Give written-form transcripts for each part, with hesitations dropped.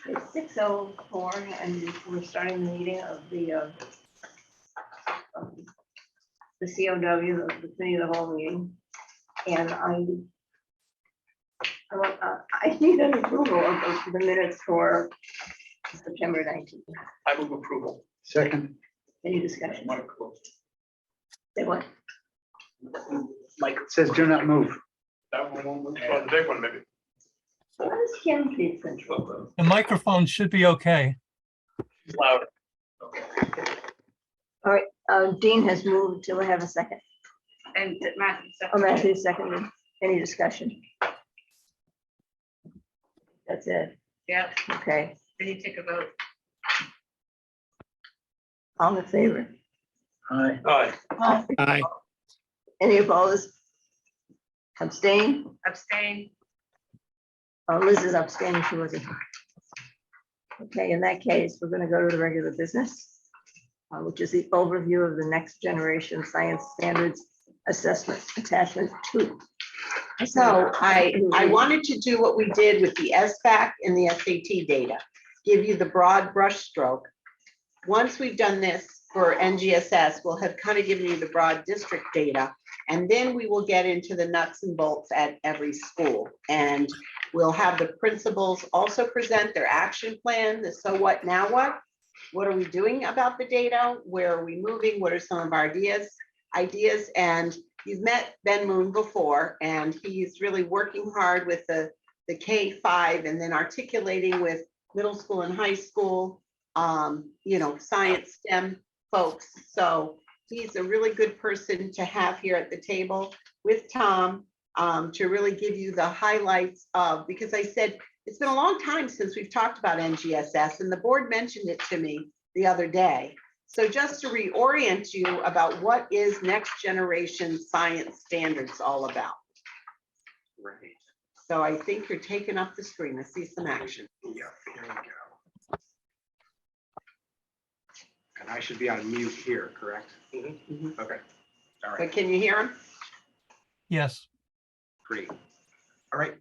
It's 6:04 and we're starting the meeting of the COW, the committee of the whole meeting. And I need an approval of the minutes for September 19th. I move approval. Second. Any discussion? Michael. Say what? Mike, It says do not move. that one won't move. Oh, the big one, maybe. What is Kim Pete Central? The microphone should be okay. It's louder. All right, Dean has moved. Do we have a second? And Matthew. Oh, Matthew seconded. Any discussion? That's it. Yeah, Okay. then you take a vote. All in favor? Aye. Aye. Aye. Any opposed? Abstain? Abstain. Liz is abstaining. She wasn't. Okay, in that case, we're going to go to the regular business, which is the overview of the next generation science standards assessment attachment 2. So I wanted to do what we did with the SBAC and the SAT data, give you the broad brush stroke. Once we've done this for NGSS, we'll have kind of given you the broad district data, and then we will get into the nuts and bolts at every school. And we'll have the principals also present their action plan, the so what, now what? What are we doing about the data? Where are we moving? What are some of our ideas? And you've met Ben Moon before, and he's really working hard with the K-5 and then articulating with middle school and high school, science STEM folks. So he's a really good person to have here at the table with Tom to really give you the highlights of, because I said, it's been a long time since we've talked about NGSS, and the board mentioned it to me the other day. So just to reorient you about what is next generation science standards all about. Right. So I think you're taking up the screen. I see some action. Yeah, here we go. And I should be on mute here, correct? Mhm. Okay. All right. But can you hear him? Yes. Great. All right.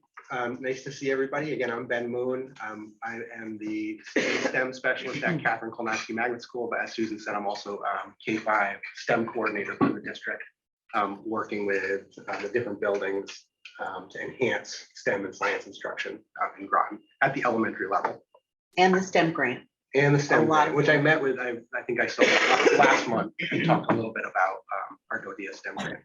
Nice to see everybody. Again, I'm Ben Moon. I am the STEM specialist at Catherine Kolnatsky Magnet School, but as Susan said, I'm also K-5 STEM coordinator for the district, working with the different buildings to enhance STEM and science instruction in Groton at the elementary level. And the STEM grant. And the STEM, A lot grant, of which I met with, I think I saw last month and talked a little bit about our GoDia STEM grant.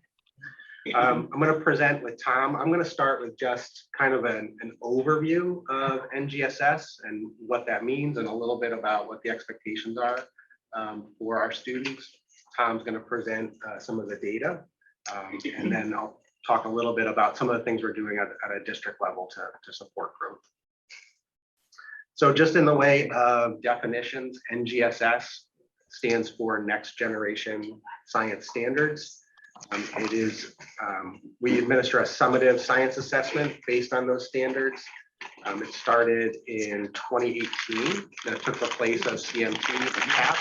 I'm going to present with Tom. I'm going to start with just kind of an overview of NGSS and what that means, and a little bit about what the expectations are for our students. Tom's going to present some of the data, and then I'll talk a little bit about some of the things we're doing at a district level to support growth. So just in the way of definitions, NGSS stands for Next Generation Science Standards. It is, we administer a summative science assessment based on those standards. It started in 2018, that took the place of CMT and CAP.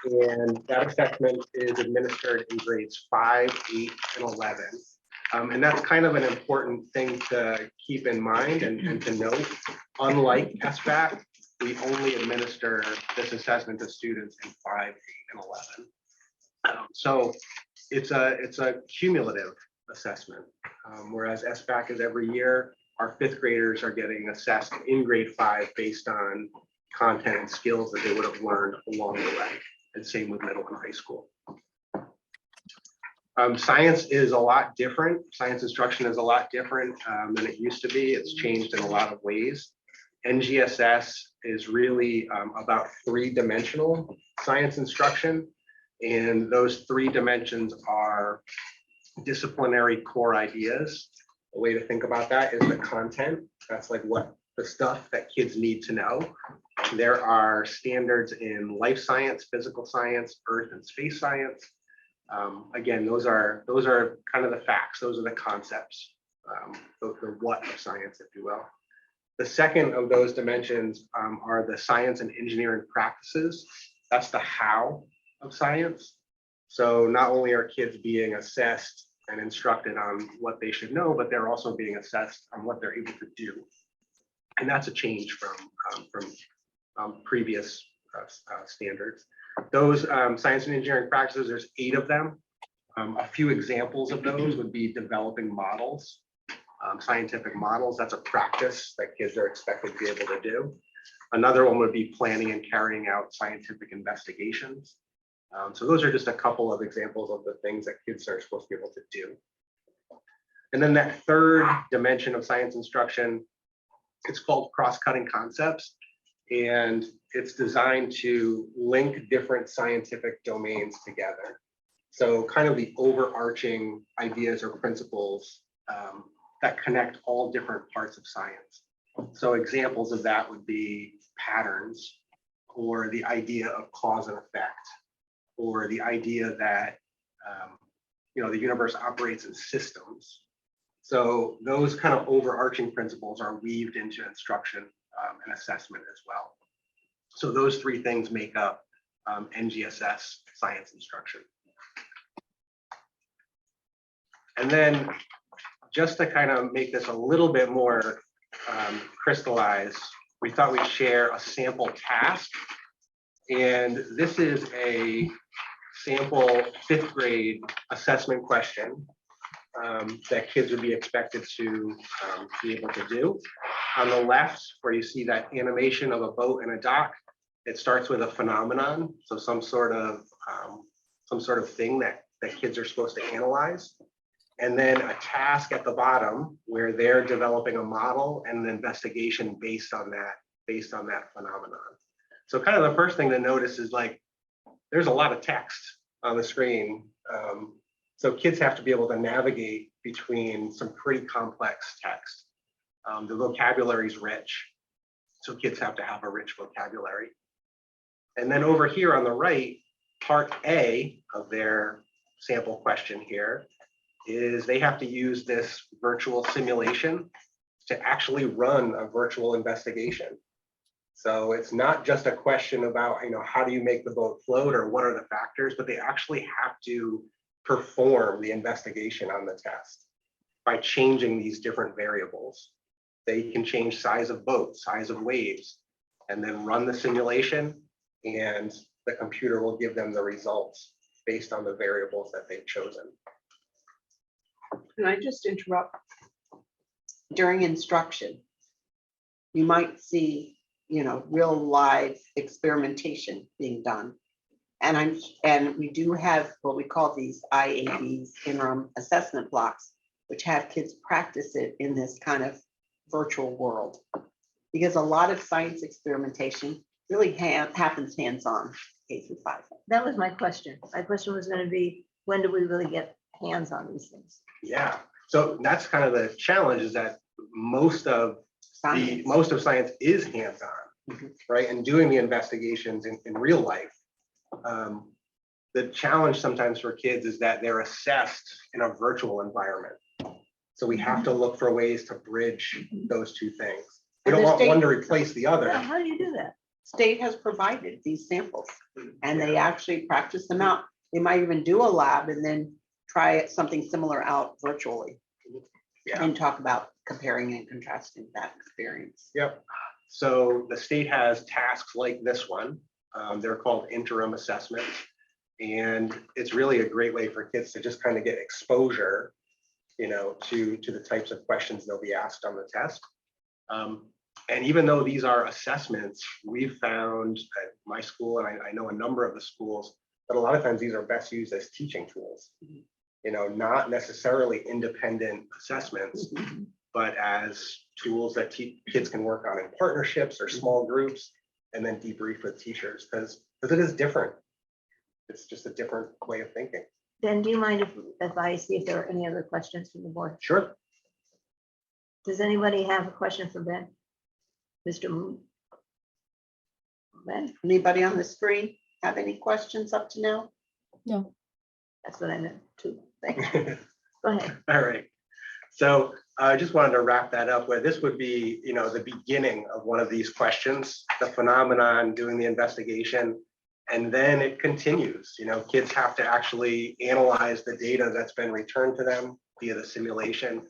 And that assessment is administered in grades 5, 8, and 11. And that's kind of an important thing to keep in mind and to note. Unlike SBAC, we only administer this assessment to students in 5, 8, and 11. So it's a cumulative assessment, whereas SBAC is every year. Our 5th graders are getting assessed in grade 5 based on content and skills that they would have learned along the way, and same with middle and high school. Science is a lot different. Science instruction is a lot different than it used to be. It's changed in a lot of ways. NGSS is really about 3-dimensional science instruction. And those 3 dimensions are disciplinary core ideas. A way to think about that is the content. That's like what the stuff that kids need to know. There are standards in life science, physical science, earth and space science. Again, those are kind of the facts. Those are the concepts, the what of science, if you will. The second of those dimensions are the science and engineering practices. That's the how of science. So not only are kids being assessed and instructed on what they should know, but they're also being assessed on what they're able to do. And that's a change from previous standards. Those science and engineering practices, there's 8 of them. A few examples of those would be developing models, scientific models. That's a practice that kids are expected to be able to do. Another one would be planning and carrying out scientific investigations. So those are just a couple of examples of the things that kids are supposed to be able to do. And then that third dimension of science instruction, it's called cross-cutting concepts. And it's designed to link different scientific domains together. So kind of the overarching ideas or principles that connect all different parts of science. So examples of that would be patterns, or the idea of cause and effect, or the idea that the universe operates in systems. So those kind of overarching principles are weaved into instruction and assessment as well. So those 3 things make up NGSS science instruction. And then just to kind of make this a little bit more crystallized, we thought we'd share a sample task. And this is a sample 5th grade assessment question that kids would be expected to be able to do. On the left, where you see that animation of a boat and a dock, it starts with a phenomenon, so some sort of thing that kids are supposed to analyze, and then a task at the bottom where they're developing a model and an investigation based on that phenomenon. So kind of the first thing to notice is like there's a lot of text on the screen. So kids have to be able to navigate between some pretty complex text. The vocabulary is rich, so kids have to have a rich vocabulary. And then over here on the right, part A of their sample question here is they have to use this virtual simulation to actually run a virtual investigation. So it's not just a question about, how do you make the boat float or what are the factors, but they actually have to perform the investigation on the test by changing these different variables. They can change size of boat, size of waves, and then run the simulation, and the computer will give them the results based on the variables that they've chosen. Can I just interrupt? During instruction, you might see, real live experimentation being done. And we do have what we call these IABs, interim assessment blocks, which have kids practice it in this kind of virtual world. Because a lot of science experimentation really happens hands-on, K-5. That was my question. My question was going to be, when do we really get hands on these things? Yeah, so that's kind of the challenge, is that most of science is hands-on, right? And doing the investigations in real life. The challenge sometimes for kids is that they're assessed in a virtual environment. So we have to look for ways to bridge those 2 things. We don't want one to replace the other. Yeah, how do you do that? State has provided these samples, and they actually practice them out. They might even do a lab and then try something similar out virtually. Yeah. And talk about comparing and contrasting that experience. Yep. So the state has tasks like this one. They're called interim assessments. And it's really a great way for kids to just kind of get exposure, to the types of questions they'll be asked on the test. And even though these are assessments, we've found at my school, and I know a number of the schools, that a lot of times these are best used as teaching tools. Not necessarily independent assessments, but as tools that kids can work on in partnerships or small groups, and then debrief with teachers, because it is different. It's just a different way of thinking. Ben, do you mind if I see if there are any other questions from the board? Sure. Does anybody have a question for Ben? Mr. Moon? Ben, Anybody on the screen have any questions up to now? that's what I meant too. Thank you. Go ahead. All right. So I just wanted to wrap that up where this would be, the beginning of one of these questions, the phenomenon, doing the investigation, and then it continues. Kids have to actually analyze the data that's been returned to them via the simulation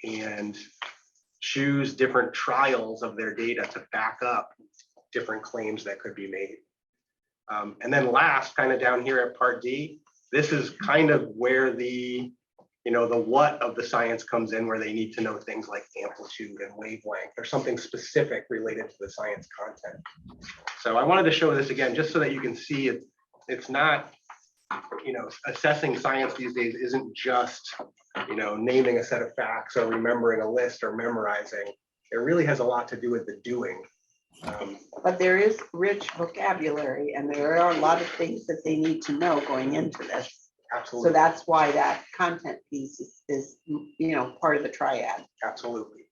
and choose different trials of their data to back up different claims that could be made. And then last, kind of down here at part D, this is kind of where the what of the science comes in, where they need to know things like amplitude and wavelength or something specific related to the science content. So I wanted to show this again, just so that you can see it's not, assessing science these days isn't just, naming a set of facts or remembering a list or memorizing. It really has a lot to do with the doing. But there is rich vocabulary and there are a lot of things that they need to know going into this. Absolutely. So that's why that content piece is part of the triad. Absolutely.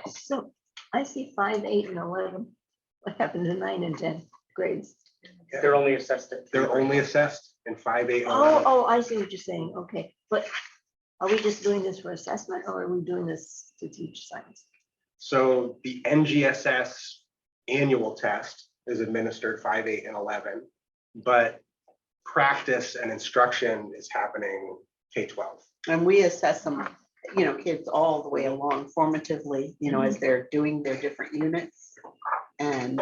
So I see 5, 8, and 11. What happened to 9 and 10 grades? They're only assessed at. They're only assessed in 5, 8, and 11. Oh, I see what you're saying. Okay, but are we just doing this for assessment or are we doing this to teach science? So the NGSS annual test is administered 5, 8, and 11, but practice and instruction is happening K-12. And we assess them, kids all the way along formatively, as they're doing their different units. And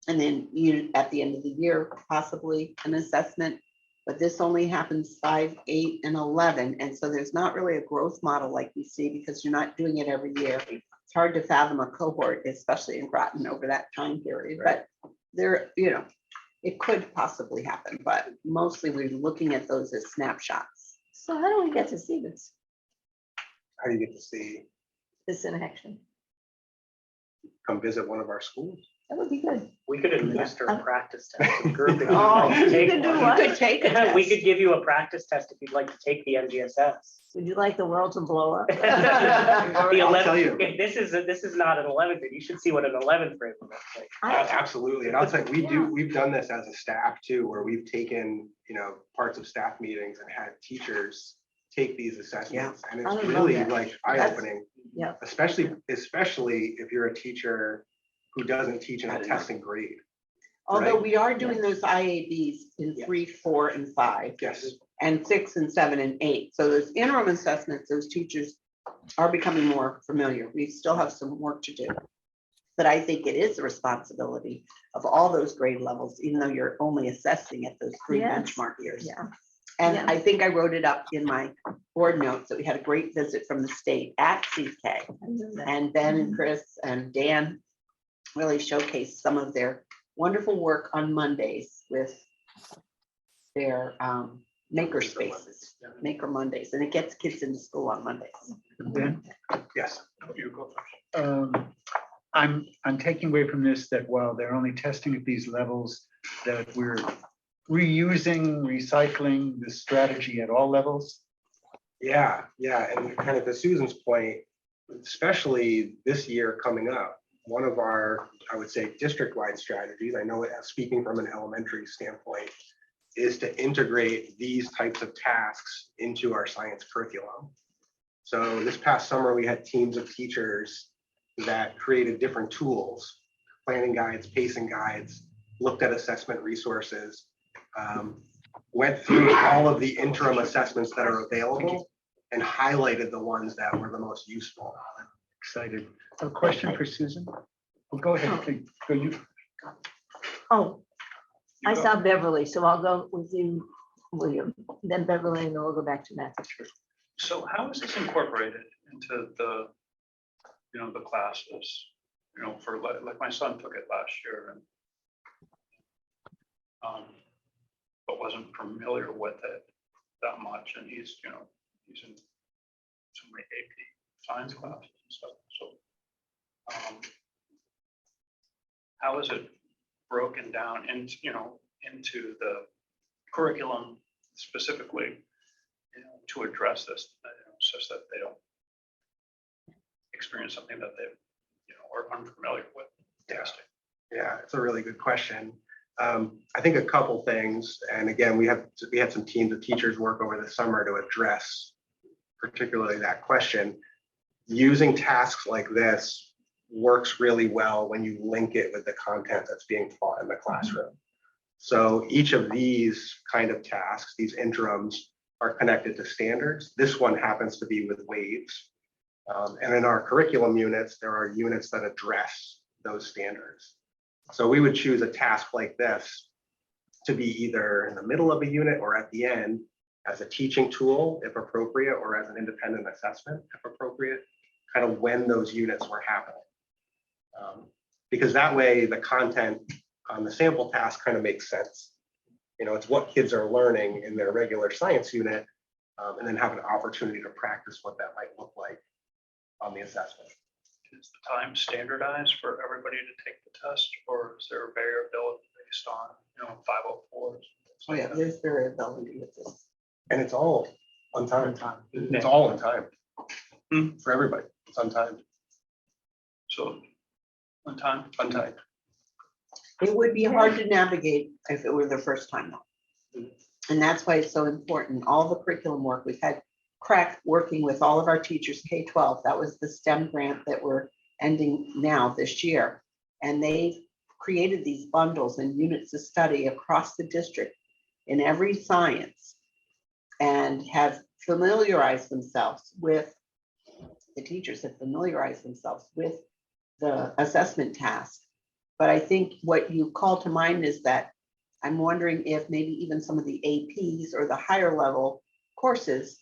then at the end of the year, possibly an assessment, but this only happens 5, 8, and 11. And so there's not really a growth model like we see because you're not doing it every year. It's hard to fathom a cohort, especially in Groton over that time period, Right. but there, it could possibly happen, but mostly we're looking at those as snapshots. So how do we get to see this How do you get to see, in action? come visit one of our schools? That would be good. We could administer a practice test to the group. if you'd Oh, like to take you can do one. what? You could take a test. We could give you a practice test if you'd like to take the NGSS. Would you like the world to blow up? The I'll 11th tell you. if this is not an 11th grade, you should see what an 11th grade would look like. Absolutely. And I'll tell you, we've done this as a staff too, where we've taken, parts of staff meetings and had teachers take these assessments. And I it's love really that. like eye-opening, Yeah. especially if you're a teacher who doesn't teach in a testing grade. Although Right. we are doing those IABs in Yeah. 3, 4, and 5. Yes. And 6 and 7 and 8. So those interim assessments, those teachers are becoming more familiar. We still have some work to do. But I think it is the responsibility of all those grade levels, even though you're only assessing at those 3 Yes. benchmark years. Yeah. And Yeah. I think I wrote it up in my board notes that we had a great visit from the state at CK. I know that. And Ben and Chris and Dan really showcased some of their wonderful work on Mondays with their maker spaces, Maker Mondays, and it gets kids into school on Mondays. Ben? Yes. I'm taking away from this that while they're only testing at these levels, that we're reusing, recycling the strategy at all levels. Yeah. And kind of to Susan's point, especially this year coming up, one of our, I would say, district-wide strategies, I know it, speaking from an elementary standpoint, is to integrate these types of tasks into our science curriculum. So this past summer, we had teams of teachers that created different tools, planning guides, pacing guides, looked at assessment resources, went through all of the interim assessments that are available and highlighted the ones that were the most useful. Excited. A question for Susan? Well, go ahead, please. Go you. Oh, I go. saw Beverly, so I'll go with you, William, then Beverly, and then we'll go back to Matthew. So how is this incorporated into the, the classes? For like my son took it last year and but wasn't familiar with it that much, and he's in some AP science classes and stuff. So how is it broken down into the curriculum specifically, to address this, such that they don't experience something that they, are unfamiliar with testing? Yeah, it's a really good question. I think a couple things, and again, we had some teams of teachers work over the summer to address particularly that question. Using tasks like this works really well when you link it with the content that's being taught in the classroom. So each of these kind of tasks, these interims, are connected to standards. This one happens to be with waves. And in our curriculum units, there are units that address those standards. So we would choose a task like this to be either in the middle of a unit or at the end as a teaching tool, if appropriate, or as an independent assessment, if appropriate, kind of when those units were happening. Because that way the content on the sample task kind of makes sense. You know, it's what kids are learning in their regular science unit, and then have an opportunity to practice what that might look like on the assessment. Is the time standardized for everybody to take the test, or is there variability based on, 504s? Oh, yeah, there's variability with this. And it's all on time. Time. It's all on time. Hmm. For everybody, it's on time, So, on time? on time. It would be hard to navigate if it were the first time though. And that's why it's so important. All the curriculum work, we've had crack working with all of our teachers, K-12. That was the STEM grant that we're ending now this year. And they've created these bundles and units of study across the district in every science and have familiarized themselves with, the teachers have familiarized themselves with the assessment task. But I think what you call to mind is that I'm wondering if maybe even some of the APs or the higher level courses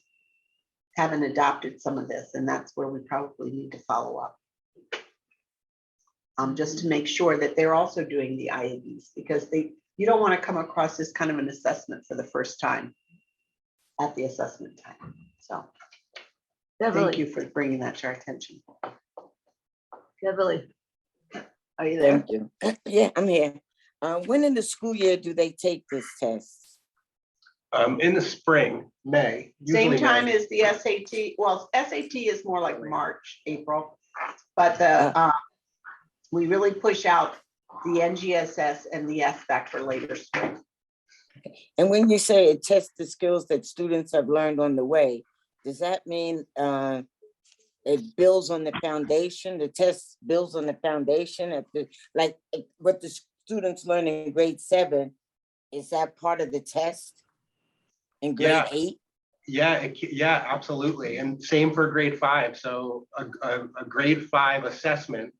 haven't adopted some of this, and that's where we probably need to follow up. Just to make sure that they're also doing the IABs, because you don't want to come across this kind of an assessment for the first time at the assessment time. So thank Beverly, you for bringing that to our attention. Beverly, Are you there? Thank you. Yeah, I'm here. When in the school year do they take this test? In the spring, May. Same usually time May. as the SAT. Well, SAT is more like March, April. But the we really push out the NGSS and the SBAC for later spring. And when you say it tests the skills that students have learned on the way, does that mean it builds on the foundation? The test builds on the foundation at the, like what the students learn in grade 7, is that part of the test in grade Yeah. 8? Yeah, absolutely. And same for grade 5. So a grade 5 assessment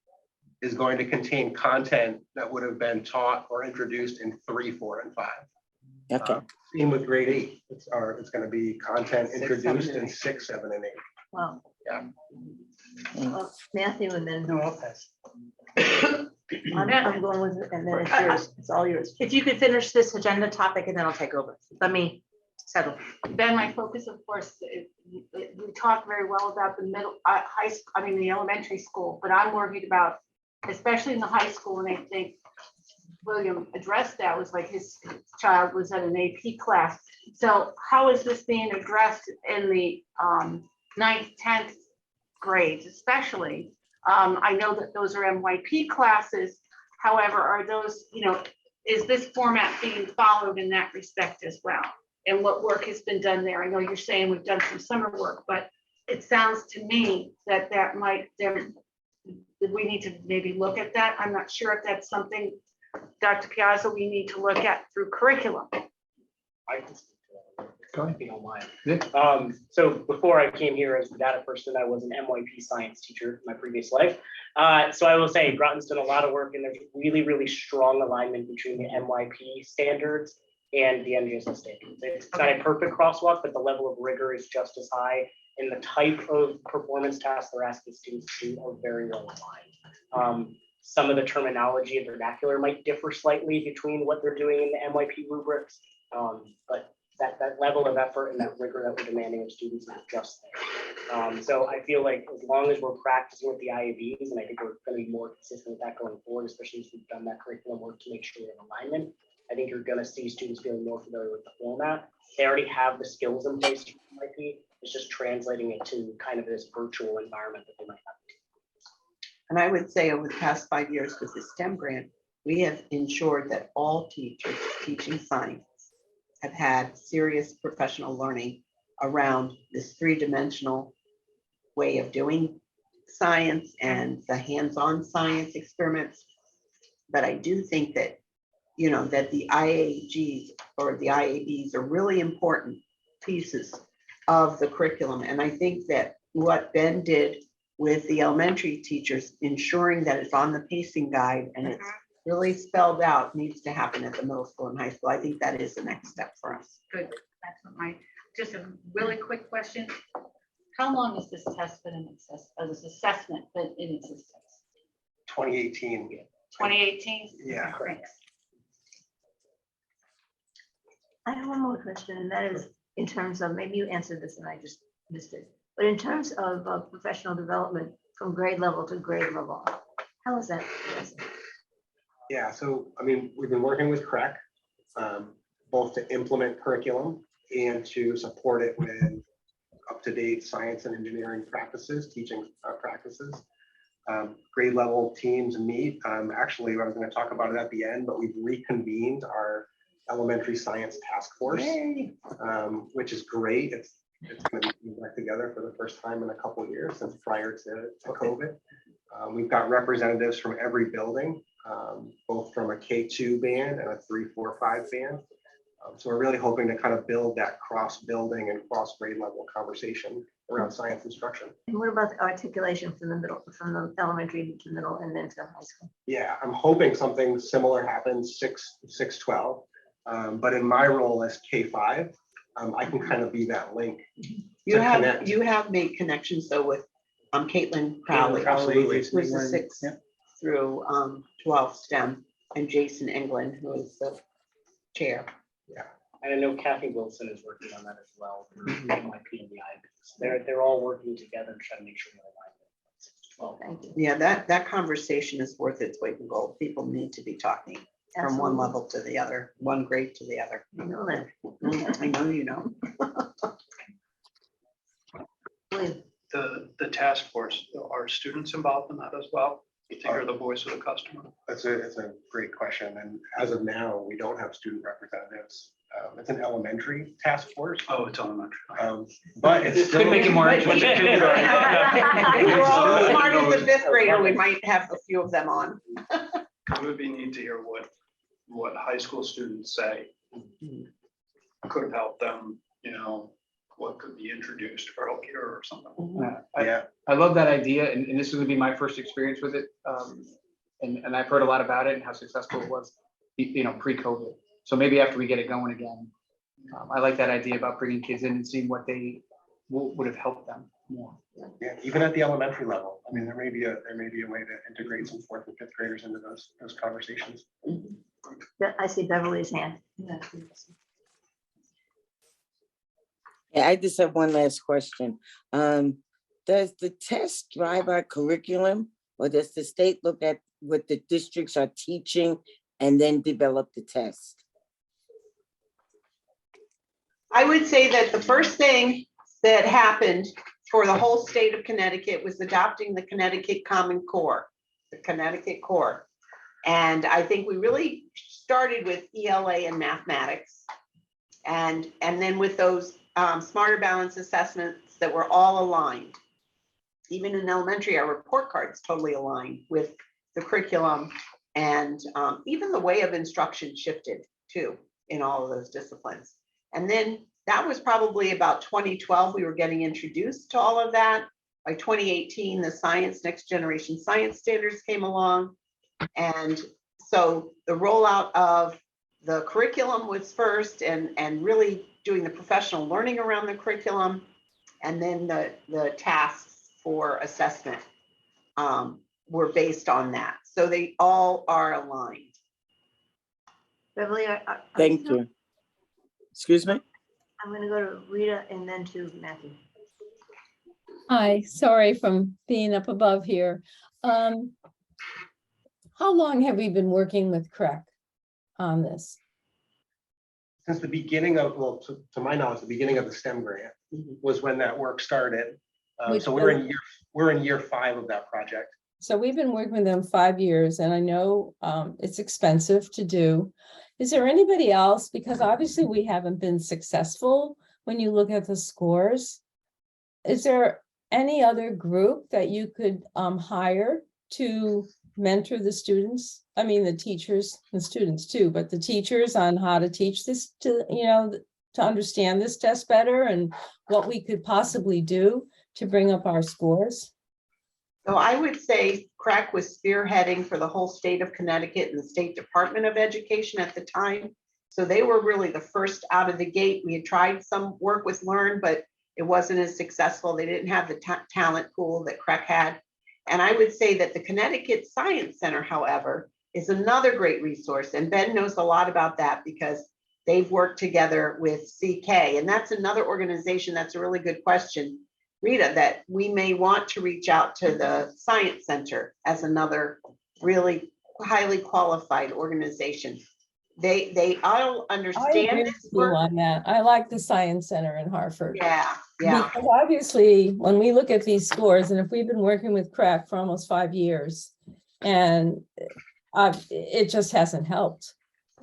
is going to contain content that would have been taught or introduced in 3, 4, and 5. Okay. Same with grade 8. It's going to be content 6, introduced 7, and in 8. 6, 7, and 8. wow. Yeah. Matthew, and then No, I'll pass. I'm going with it, and then it's yours. It's all yours. If you could finish this agenda topic and then I'll take over. Let me settle. Ben, my focus, of course, we talk very well about the middle, the elementary school, but I'm worried about, especially in the high school, and I think William addressed that, was like his child was at an AP class. So how is this being addressed in the 9th, 10th grades, especially? I know that those are MYP classes. However, are those, is this format being followed in that respect as well? And what work has been done there? I know you're saying we've done some summer work, but it sounds to me that we need to maybe look at that. I'm not sure if that's something, Dr. Piazza, we need to look at through curriculum. I can speak to that. Go ahead. If you don't mind. Yeah. So before I came here as a data person, I was an MYP science teacher in my previous life. So I will say Groton's done a lot of work, and there's really, really strong alignment between the MYP standards and the NGSS standards. It's not a perfect crosswalk, but the level of rigor is just as high, and the type of performance tasks they're asking students to do are very well aligned. Some of the terminology and vernacular might differ slightly between what they're doing in the MYP rubrics, but that level of effort and that rigor that we're demanding of students is just there. So I feel like as long as we're practicing with the IABs, and I think we're going to be more consistent with that going forward, especially as we've done that curriculum work to make sure we're in alignment, I think you're going to see students feeling more familiar with the format. They already have the skills in place for MYP. It's just translating it to kind of this virtual environment that they might have. And I would say over the past 5 years with the STEM grant, we have ensured that all teachers teaching science have had serious professional learning around this 3-dimensional way of doing science and the hands-on science experiments. But I do think that, that the IAGs or the IABs are really important pieces of the curriculum. And I think that what Ben did with the elementary teachers, ensuring that it's on the pacing guide and it's really spelled out, needs to happen at the middle school and high school. I think that is the next step for us. Good, that's what just a really quick question. How long has this test been in this assessment been in existence? 2018. 2018? Yeah. Thanks. I have one more question, and that is in terms of, maybe you answered this and I just missed it, but in terms of professional development from grade level to grade level, how is that? Yeah, so, I mean, we've been working with CREC, both to implement curriculum and to support it with up-to-date science and engineering practices, teaching practices. Grade level teams meet. Actually, I was going to talk about it at the end, but we've reconvened our elementary science task force, which is great. It's going to be back together for the first time in a couple of years since prior to COVID. We've got representatives from every building, both from a K2 band and a 3, 4, 5 band. So we're really hoping to kind of build that cross-building and cross-grade level conversation around science instruction. And what about the articulation from the middle, from the elementary to middle and then to high school? Yeah, I'm hoping something similar happens 6-12. But in my role as K5, I can kind of be that link. You have connect. made connections though with Caitlin Crowley, Absolutely. who's the 6 through 12 STEM, and Jason England, who is the chair. And I know Kathy Wilson is working on that as well. For MIP and the IB. They're all working together to try to make sure we're aligned. Well, thank you. Yeah, that conversation is worth its weight in gold. People need to be talking from one Absolutely. level to the other, one grade to the other. I know that. I know you know. William, The task force, are students involved in that as well? You think are the voice of the customer? It's a great question. And as of now, we don't have student representatives. It's an elementary task force, Oh, it's elementary. but it's still. Could make it more interesting. If we're all Still, smart you know, as a fifth grader, we might have a few of them on. It would be neat to hear what high school students say. Could have helped them, what could be introduced for healthcare or something. Yeah, I love that idea, and this is gonna be my first experience with it. And I've heard a lot about it and how successful it was, pre-COVID. So maybe after we get it going again, I like that idea about bringing kids in and seeing what they would have helped them more. yeah, even at the elementary level. I mean, there may be a way to integrate some 4th and 5th graders into those conversations. I see Beverly's hand. Yeah, I just have one last question. Does the test drive our curriculum, or does the state look at what the districts are teaching and then develop the test? I would say that the first thing that happened for the whole state of Connecticut was adopting the Connecticut Common Core, the Connecticut Core. And I think we really started with ELA and mathematics. And then with those smarter balance assessments that were all aligned. Even in elementary, our report cards totally aligned with the curriculum, and even the way of instruction shifted too in all of those disciplines. And then that was probably about 2012, we were getting introduced to all of that. By 2018, the next generation science standards came along. And so the rollout of the curriculum was first, and really doing the professional learning around the curriculum, and then the tasks for assessment were based on that. So they all are aligned. Beverly, Thank you. Excuse me? I'm going to go to Rita and then to Matthew. Hi, sorry from being up above here. How long have we been working with CREC on this? Since the beginning of, well, to my knowledge, the beginning of the STEM grant was when that work started. So we're in year 5 of that project. So we've been working with them 5 years, and I know it's expensive to do. Is there anybody else? Because obviously we haven't been successful when you look at the scores. Is there any other group that you could hire to mentor the students? I mean, the teachers and students too, but the teachers on how to teach this to understand this test better and what we could possibly do to bring up our scores? So I would say CRAC was spearheading for the whole state of Connecticut and the State Department of Education at the time. So they were really the first out of the gate. We had tried some work with Learn, but it wasn't as successful. They didn't have the talent pool that CRAC had. And I would say that the Connecticut Science Center, however, is another great resource. And Ben knows a lot about that because they've worked together with CK. And that's another organization. That's a really good question, Rita, that we may want to reach out to the Science Center as another really highly qualified organization. They all I understand agree this with you work. on that. I like the Science Center in Hartford. Yeah, yeah. Because obviously, when we look at these scores, and if we've been working with CRAC for almost 5 years, and it just hasn't helped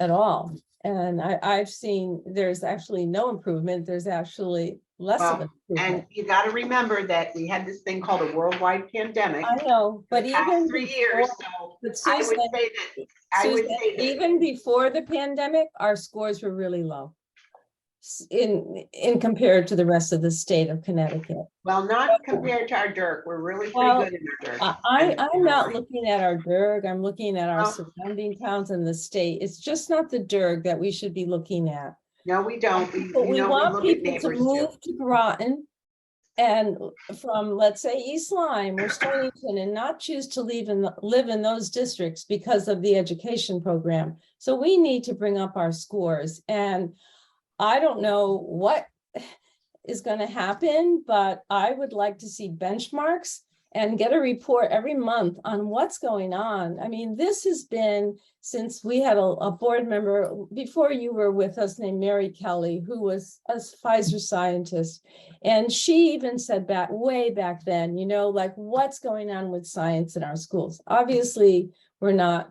at all. And I've seen there's actually no improvement. There's actually less of an And improvement. you got to remember that we had this thing called a worldwide pandemic. I know, but the past even 3 years, before- so but I would Susan, say that I would Susan, say that even before the pandemic, our scores were really low in compared to the rest of the state of Connecticut. well, not compared to our DIRC. We're really pretty Well, good in our DIRC. I'm not looking at our DIRG, I'm looking at our Oh. surrounding towns and the state. It's just not the DIRG that we should be looking at. No, we don't. But we want look at people to neighbors too. move to Groton and from, let's say, East Lyme or Stonington, and not choose to live in those districts because of the education program. So we need to bring up our scores. And I don't know what is going to happen, but I would like to see benchmarks and get a report every month on what's going on. I mean, this has been since we had a board member before you were with us named Mary Kelly, who was a Pfizer scientist. And she even said way back then, you know, like what's going on with science in our schools? Obviously, we're not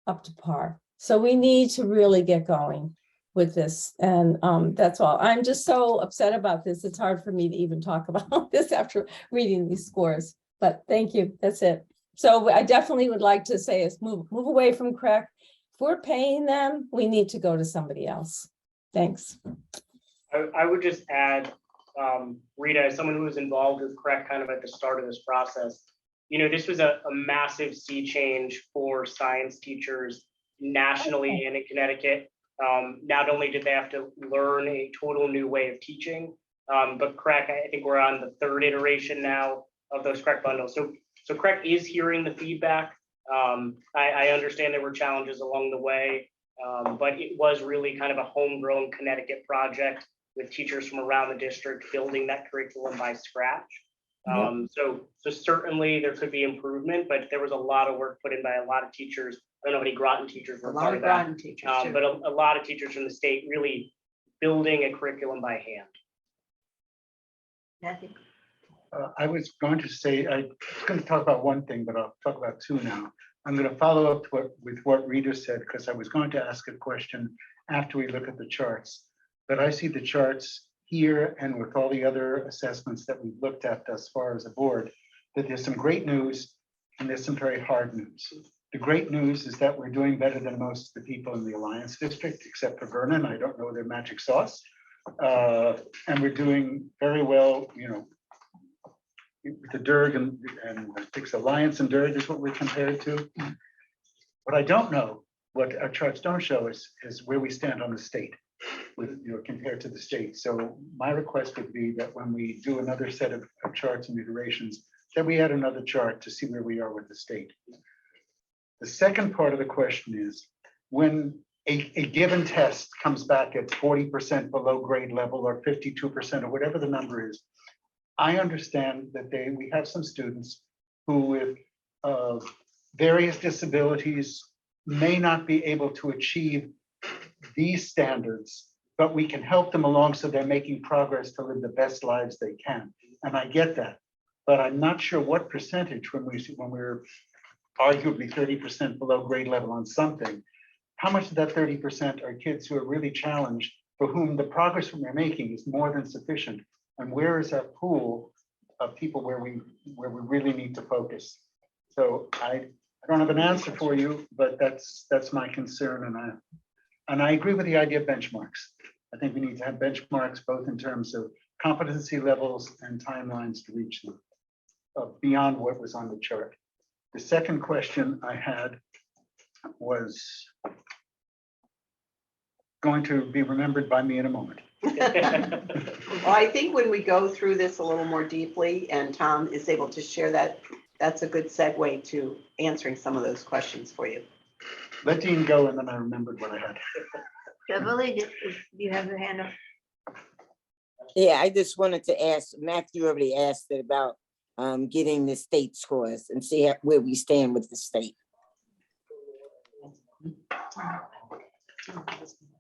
up to par. So we need to really get going with this. And that's all. I'm just so upset about this. It's hard for me to even talk about this after reading these scores. But thank you. That's it. So I definitely would like to say is move away from CREC. If we're paying them, we need to go to somebody else. Thanks. I would just add, Rita, as someone who was involved with CREC kind of at the start of this process, you know, this was a massive sea change for science teachers nationally and in Connecticut. Not only did they have to learn a total new way of teaching, but CREC, I think we're on the 3rd iteration now of those CREC bundles. So CREC is hearing the feedback. I understand there were challenges along the way, but it was really kind of a homegrown Connecticut project with teachers from around the district building that curriculum by scratch. So certainly there could be improvement, but there was a lot of work put in by a lot of teachers. I don't know how many Groton teachers were part of that, but a lot of teachers from the state really building a curriculum by hand. Matthew? I was going to say, I was going to talk about one thing, but I'll talk about two now. I'm going to follow up with what Rita said, because I was going to ask a question after we look at the charts. But I see the charts here and with all the other assessments that we've looked at thus far as a board, that there's some great news and there's some very hard news. The great news is that we're doing better than most of the people in the Alliance District, except for Vernon. I don't know their magic sauce. And we're doing very well, you know, the DIRG and I think Alliance and DIRG is what we're compared to. What I don't know, what our charts don't show is where we stand on the state with, you know, compared to the state. So my request would be that when we do another set of charts and iterations, that we add another chart to see where we are with the state. The second part of the question is, when a given test comes back at 40% below grade level or 52% or whatever the number is, I understand that we have some students who with various disabilities may not be able to achieve these standards, but we can help them along so they're making progress to live the best lives they can. And I get that, but I'm not sure what percentage when we're arguably 30% below grade level on something, how much of that 30% are kids who are really challenged, for whom the progress we're making is more than sufficient? And where is our pool of people where we really need to focus? So I don't have an answer for you, but that's my concern. And I agree with the idea of benchmarks. I think we need to have benchmarks both in terms of competency levels and timelines to reach them. beyond what was on the chart. The second question I had was going to be remembered by me in a moment. Well, I think when we go through this a little more deeply and Tom is able to share that, that's a good segue to answering some of those questions for you. Let Dean go, and then I remembered what I had. Beverly, do you have your hand up? Yeah, I just wanted to ask, Matthew already asked it about getting the state scores and see where we stand with the state.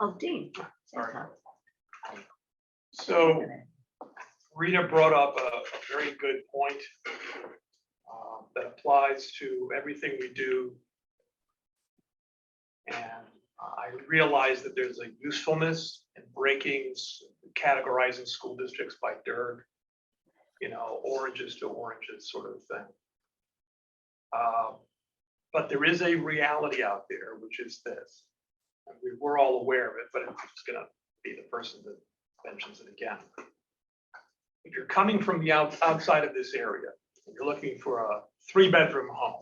Oh, Dean. Sorry. So Rita brought up a very good point that applies to everything we do. And I realize that there's a usefulness in categorizing school districts by DERG, oranges to oranges sort of thing. But there is a reality out there, which is this. And we're all aware of it, but I'm just going to be the person that mentions it again. If you're coming from the outside of this area, and you're looking for a 3-bedroom home,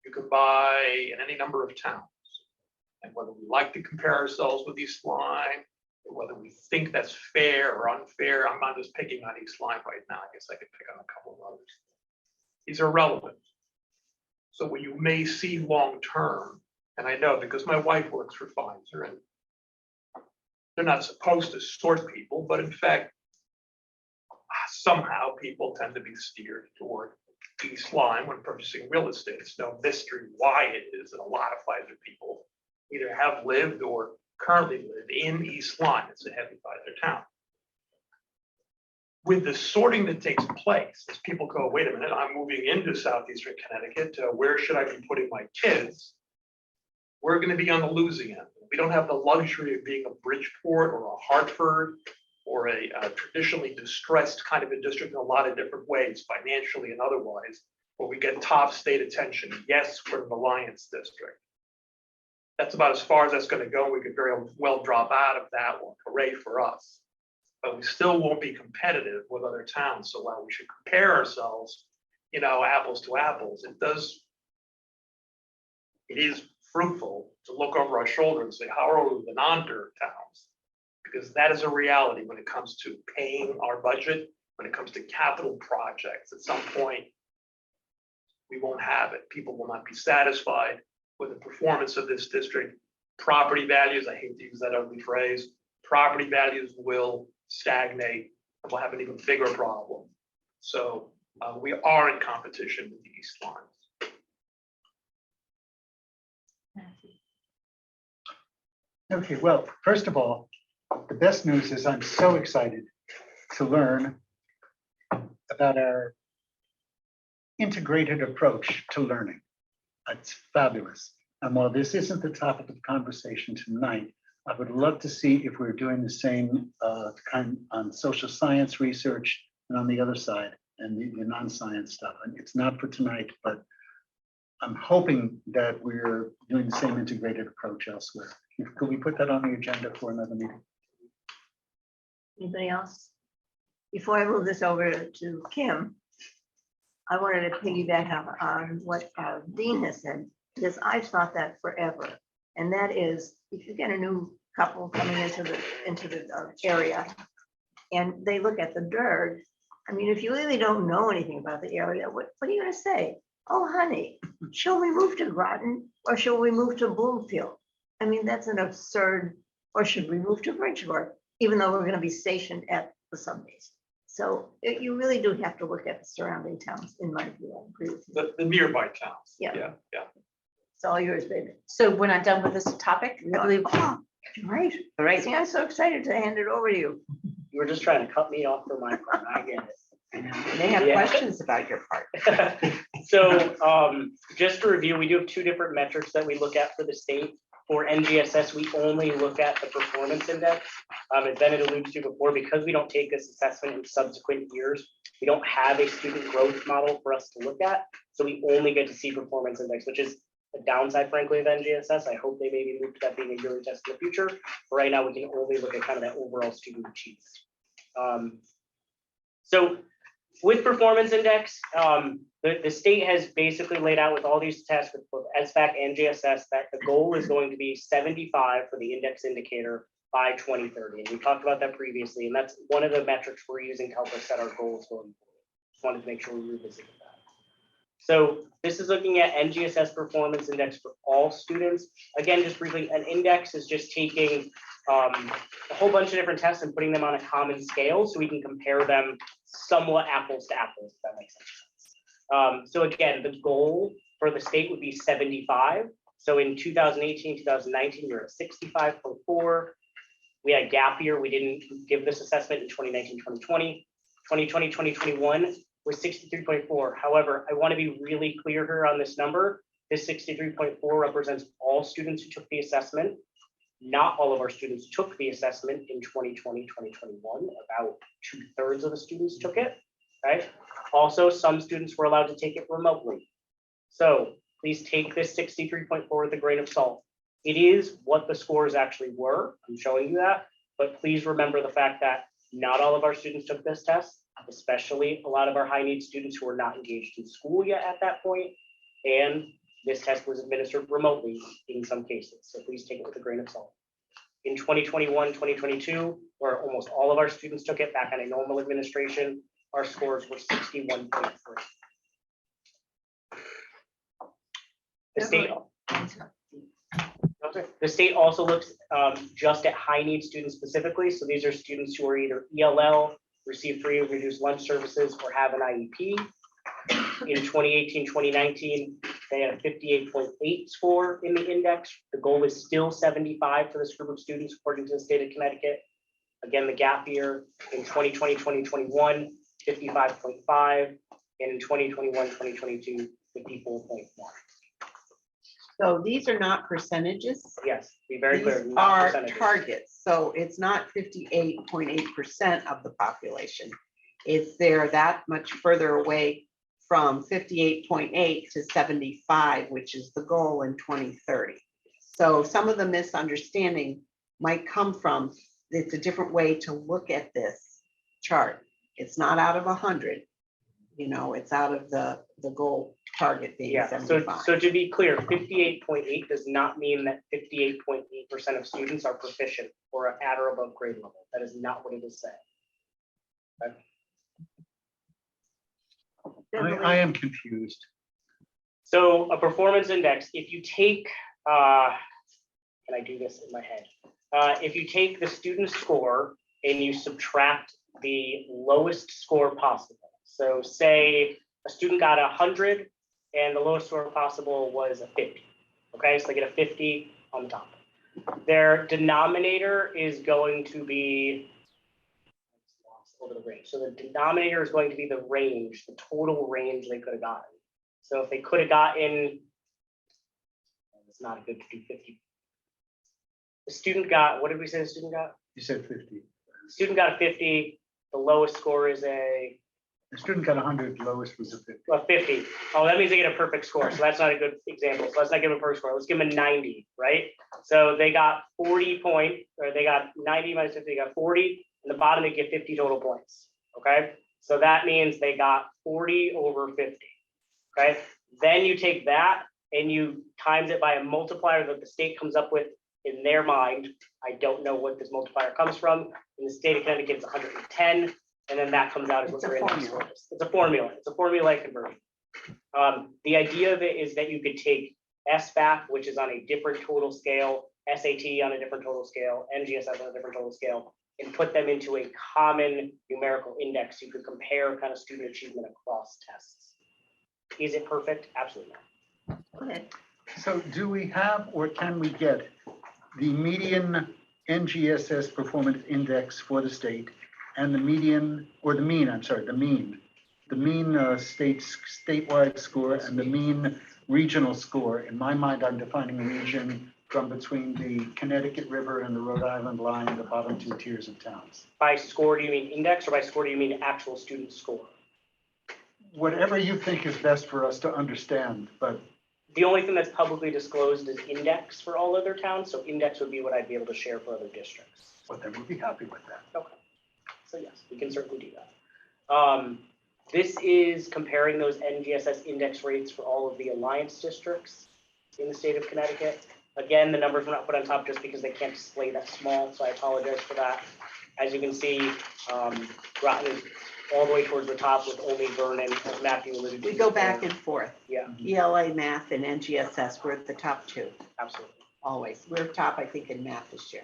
you can buy in any number of towns. And whether we like to compare ourselves with East Lyme, or whether we think that's fair or unfair, I'm not just picking on East Lyme right now. I guess I could pick on a couple of others. These are relevant. So what you may see long-term, and I know because my wife works for Pfizer, and they're not supposed to sort people, but in fact, somehow people tend to be steered toward East Lyme when purchasing real estate. It's no mystery why it is that a lot of Pfizer people either have lived or currently live in East Lyme. It's a heavy Pfizer town. With the sorting that takes place, as people go, wait a minute, I'm moving into southeastern Connecticut, where should I be putting my kids? We're going to be on the losing end. We don't have the luxury of being a Bridgeport or a Hartford or a traditionally distressed kind of a district in a lot of different ways, financially and otherwise, where we get top state attention. Yes, we're an alliance district. That's about as far as that's going to go. We could very well drop out of that one. Hooray for us. But we still won't be competitive with other towns. So while we should compare ourselves, apples to apples, it is fruitful to look over our shoulder and say, how are the non-DERG towns? Because that is a reality when it comes to paying our budget, when it comes to capital projects. At some point, we won't have it. People will not be satisfied with the performance of this district. Property values, I hate to use that ugly phrase, property values will stagnate, and we'll have an even bigger problem. So we are in competition with the East Lyme. Okay, well, first of all, the best news is I'm so excited to learn about our integrated approach to learning. It's fabulous. And while this isn't the topic of conversation tonight, I would love to see if we're doing the same kind on social science research and on the other side and the non-science stuff. And it's not for tonight, but I'm hoping that we're doing the same integrated approach elsewhere. Could we put that on the agenda for another meeting? Anybody else? Before I move this over to Kim, I wanted to piggyback on what Dean has said, because I've thought that forever. And that is, if you get a new couple coming into the area and they look at the DERG, I mean, if you really don't know anything about the area, what are you going to say? Oh, honey, shall we move to Groton or shall we move to Bloomfield? I mean, that's an absurd, or should we move to Bridgeport, even though we're going to be stationed at the sub-base? So you really do have to look at the surrounding towns, in my view. I agree with you. The nearby towns. Yeah. Yeah. It's all yours, baby. So we're not done with this topic, I believe. Oh, great. All right. See, I'm so excited to hand it over to you. You were just trying to cut me off for my part. I get it. I know. They have Yeah. questions about your part. So just to review, we do have 2 different metrics that we look at for the state. For NGSS, we only look at the performance index. As Bennett alluded to before, because we don't take this assessment in subsequent years, we don't have a student growth model for us to look at. So we only get to see performance index, which is a downside, frankly, of NGSS. I hope they maybe move to that being a yearly test in the future. But right now, we can only look at kind of that overall student achievement. So With performance index, the state has basically laid out with all these tests with both SBAC and GSS that the goal is going to be 75 for the index indicator by 2030. And we talked about that previously, and that's one of the metrics we're using to help us set our goals going forward. Just wanted to make sure we revisited that. So this is looking at NGSS performance index for all students. Again, just briefly, an index is just taking a whole bunch of different tests and putting them on a common scale so we can compare them somewhat apples to apples, if that makes sense. So again, the goal for the state would be 75. So in 2018, 2019, we were at 65.4. We had a gap year. We didn't give this assessment in 2019, 2020. 2020, 2021 was 63.4. However, I want to be really clear here on this number. This 63.4 represents all students who took the assessment. Not all of our students took the assessment in 2020, 2021. About 2/3 of the students took it, right? Also, some students were allowed to take it remotely. So please take this 63.4 with a grain of salt. It is what the scores actually were. I'm showing you that, but please remember the fact that not all of our students took this test, especially a lot of our high need students who were not engaged in school yet at that point. And this test was administered remotely in some cases. So please take it with a grain of salt. In 2021, 2022, where almost all of our students took it back on a normal administration, our scores were 61.3. The state also looks just at high need students specifically. So these are students who are either ELL, receive free or reduced lunch services, or have an IEP. In 2018, 2019, they had a 58.8 score in the index. The goal is still 75 for this group of students, according to the state of Connecticut. Again, the gap year in 2020, 2021, 55.5, and in 2021, 2022, 54.1. So these are not percentages. Yes, be very clear. These not are percentages. targets, so it's not 58.8% of the population. It's they're that much further away from 58.8 to 75, which is the goal in 2030. So some of the misunderstanding might come from, it's a different way to look at this chart. It's not out of 100, you know, it's out of the goal target being Yeah, 75. so to be clear, 58.8 does not mean that 58.8% of students are proficient or at or above grade level. That is not what it is saying. Okay? I am confused. So a performance index, if you take, can I do this in my head? If you take the student score and you subtract the lowest score possible. So say a student got 100 and the lowest score possible was a 50. Okay, so they get a 50 on the top. Their denominator is going to be, over the range. So the denominator is going to be the range, the total range they could have gotten. So if they could have gotten, it's not good to do 50. The student got, what did we say the student got? You said 50. The student got a 50. The lowest score is a The student got 100, lowest was a 50. 50. Oh, that means they get a perfect score. So that's not a good example. So let's not give them a perfect score. Let's give them a 90, right? So they got 40 points, or they got 90 minus 50, they got 40. In the bottom, they get 50 total points. Okay. So that means they got 40 over 50. Okay. Then you take that and you times it by a multiplier that the state comes up with in their mind. I don't know what this multiplier comes from. In the state of Connecticut, it's 110. And then that comes out as what your index score is. It's a formula. It's a formulaic conversion. The idea of it is that you could take SBAC, which is on a different total scale, SAT on a different total scale, NGSS on a different total scale, and put them into a common numerical index. You could compare kind of student achievement across tests. Is it perfect? Absolutely not. Okay. So do we have, or can we get the median NGSS performance index for the state and the median, or the mean, I'm sorry, the mean statewide score and the mean regional score? In my mind, I'm defining a region from between the Connecticut River and the Rhode Island line, the bottom two tiers of towns. By score, do you mean index, or by score, do you mean actual student score? Whatever you think is best for us to understand, but The only thing that's publicly disclosed is index for all other towns. So index would be what I'd be able to share for other districts. then we'll be happy with that. Okay. So yes, we can certainly do that. This is comparing those NGSS index rates for all of the Alliance districts in the state of Connecticut. Again, the numbers were not put on top just because they can't display that small, so I apologize for that. As you can see, Groton is all the way towards the top with only Vernon, as Matthew alluded to. We go back and forth. Yeah, ELA, math, and NGSS, we're at the top two, absolutely. always. We're top, I think, in math this year.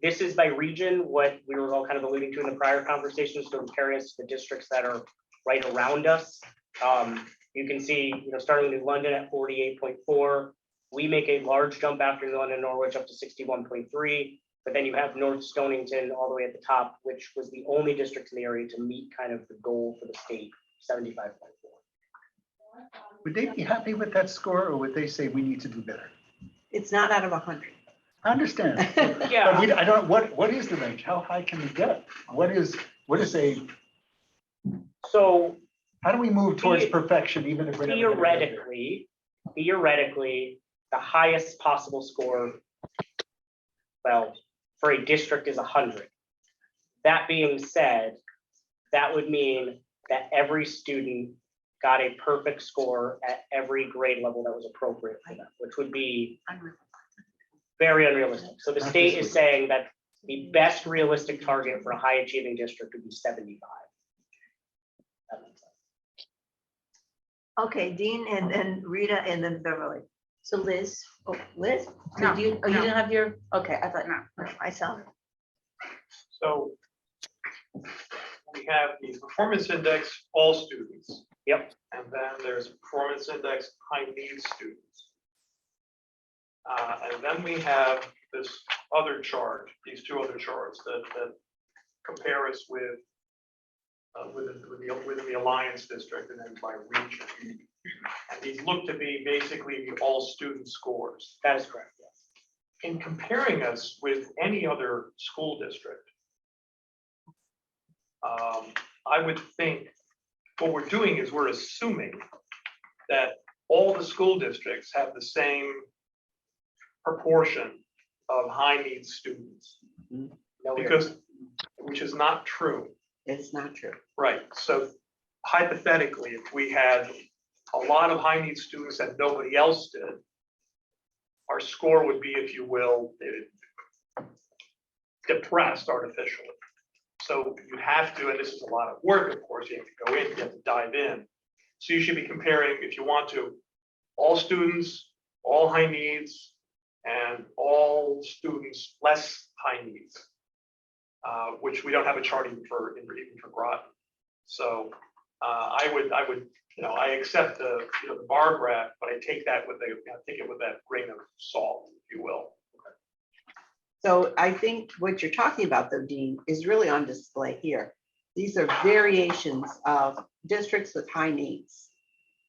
This is by region, what we were all kind of alluding to in the prior conversations, so comparing us to the districts that are right around us. You can see, starting in New London at 48.4, we make a large jump after New London, Norwich up to 61.3, but then you have North Stonington all the way at the top, which was the only district in the area to meet kind of the goal for the state, 75.4. Would they be happy with that score, or would they say we need to do better? It's not out of 100. I understand. Yeah. But I don't, what is the range? How high can we get? What is So how do we move towards perfection, even if we're never gonna get there? theoretically, the highest possible score, well, for a district is 100. That being said, that would mean that every student got a perfect score at every grade level that was appropriate for them, which would be very unrealistic. So the state is saying that the best realistic target for a high achieving district would be 75. That makes sense. Okay, Dean and then Rita and then Beverly. So Liz, Liz? No, Did you, oh, you no. didn't have your, okay, I thought, No. No, I saw it. So we have the performance index, all students. Yep. And then there's performance index, high needs students. And then we have this other chart, these two other charts that compare us with within the Alliance district and then by region. And these look to be basically the all student scores. That is correct, yes. In comparing us with any other school district, I would think what we're doing is we're assuming that all the school districts have the same proportion of high needs students, No, because, which is not true. It's not true. Right, so hypothetically, if we had a lot of high needs students that nobody else did, our score would be, if you will, depressed artificially. So you have to, and this is a lot of work, of course, you have to go in, you have to dive in. So you should be comparing, if you want to, all students, all high needs, and all students less high needs, which we don't have a chart even for Groton. So I would, I accept the bar graph, but I take that with take it with that grain of salt, if you will. So I think what you're talking about though, Dean, is really on display here. These are variations of districts with high needs.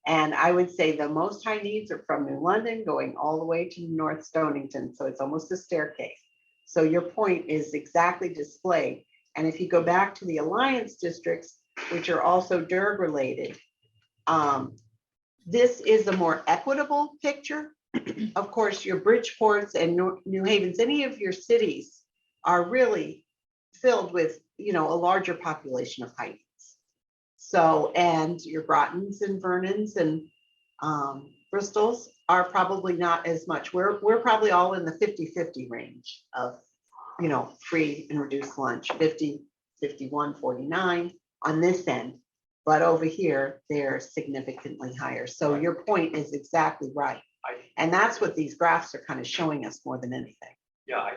And I would say the most high needs are from New London going all the way to North Stonington. So it's almost a staircase. So your point is exactly displayed. And if you go back to the Alliance districts, which are also DERG related, this is a more equitable picture. Of course, your Bridgeports and New Havens, any of your cities are really filled with, a larger population of high needs. So, and your Grotons and Vernons and Bristols are probably not as much. We're probably all in the 50-50 range of, free and reduced lunch, 50, 51, 49 on this end. But over here, they're significantly higher. So your point is exactly right. And that's what these graphs are kind of showing us more than anything. Yeah,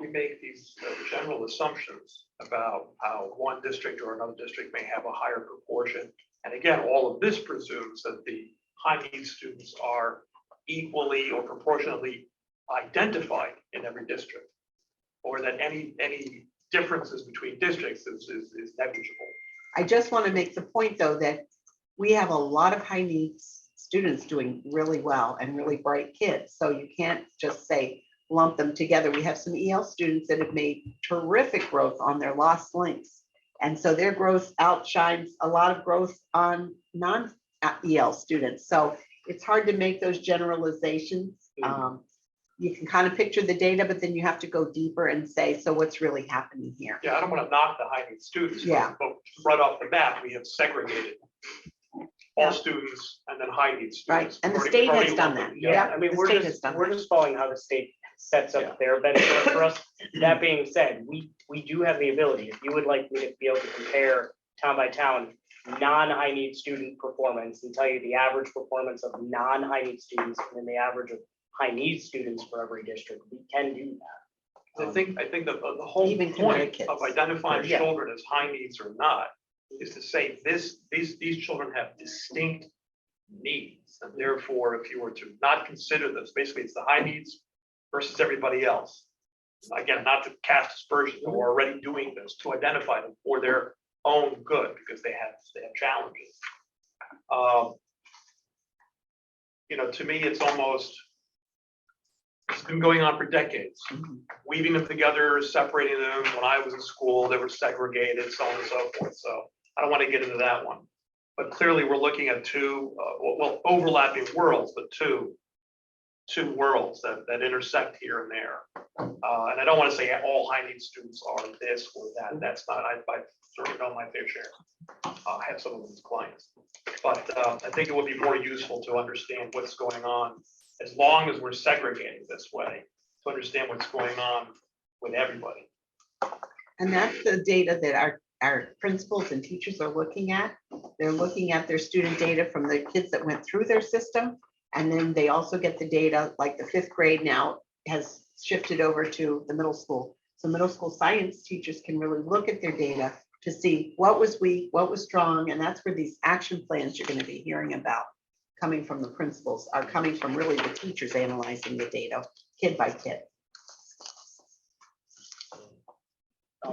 we make these general assumptions about how one district or another district may have a higher proportion. And again, all of this presumes that the high needs students are equally or proportionately identified in every district, or that any differences between districts is negligible. I just want to make the point, though, that we have a lot of high needs students doing really well and really bright kids. So you can't just say lump them together. We have some EL students that have made terrific growth on their lost links. And so their growth outshines a lot of growth on non-EL students. So it's hard to make those generalizations. You can kind of picture the data, but then you have to go deeper and say, so what's really happening here? Yeah, I don't want to knock the high needs students. Yeah. But right off the bat, we have segregated all students and then high need Right, students. and the Already- state has already done lumped that. it, Yeah, I mean, the we're state has just, done we're that. just following how the state sets Yeah. up their benchmark for us. That being said, we do have the ability, if you would like me to be able to compare town by town, non-high need student performance and tell you the average performance of non-high need students and then the average of high need students for every district, we can do that. I think that the whole Even point Connecticut's of identifying Yeah. children as high needs or not is to say these children have distinct needs. And therefore, if you were to not consider this, basically it's the high needs versus everybody else. Again, not to cast aspersions, but we're already doing this to identify them for their own good because they have challenges. You know, to me, it's almost, it's been going on for decades. Weaving them together, separating them. When I was in school, they were segregated, so on and so forth. So I don't want to get into that one. But clearly, we're looking at two, well, overlapping worlds, but two worlds that intersect here and there. And I don't want to say all high need students are this or that. That's not, I certainly don't my fair share. I have some of these clients. But I think it would be more useful to understand what's going on as long as we're segregating this way, to understand what's going on with everybody. And that's the data that our principals and teachers are looking at. They're looking at their student data from the kids that went through their system. And then they also get the data, like the 5th grade now has shifted over to the middle school. So middle school science teachers can really look at their data to see what was weak, what was strong. And that's where these action plans you're going to be hearing about coming from the principals are coming from really the teachers analyzing the data kid by kid.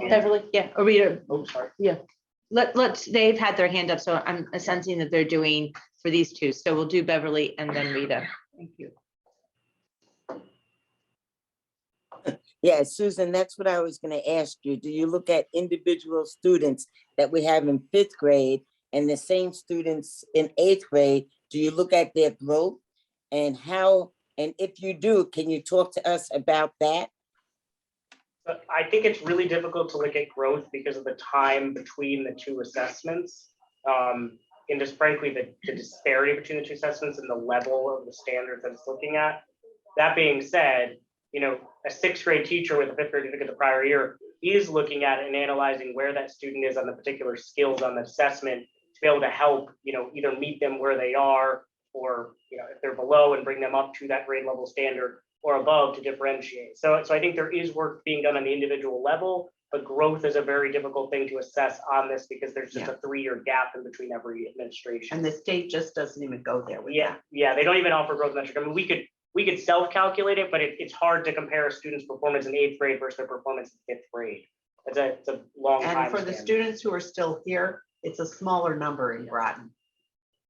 Beverly, yeah, or Rita, Oh, sorry. they've had their hand up, so I'm sensing that they're doing for these two. So we'll do Beverly and then Rita. Thank you. Yeah, Susan, that's what I was gonna ask you. Do you look at individual students that we have in 5th grade and the same students in 8th grade? Do you look at their growth and how, and if you do, can you talk to us about that? But I think it's really difficult to look at growth because of the time between the two assessments. And just frankly, the disparity between the two assessments and the level of the standards that it's looking at. That being said, you know, a 6th grade teacher with a 5th grade certificate the prior year is looking at and analyzing where that student is on the particular skills on the assessment to be able to help, you know, either meet them where they are or, you know, if they're below and bring them up to that grade level standard or above to differentiate. So I think there is work being done on the individual level, but growth is a very difficult thing to assess on this because there's just a 3-year gap in between every administration. And the state just doesn't even go there with Yeah, that. yeah, they don't even offer growth metric. I mean, we could self-calculate it, but it's hard to compare a student's performance in 8th grade versus their performance in 5th grade. It's a long time. And for the span. students who are still here, it's a smaller number in Groton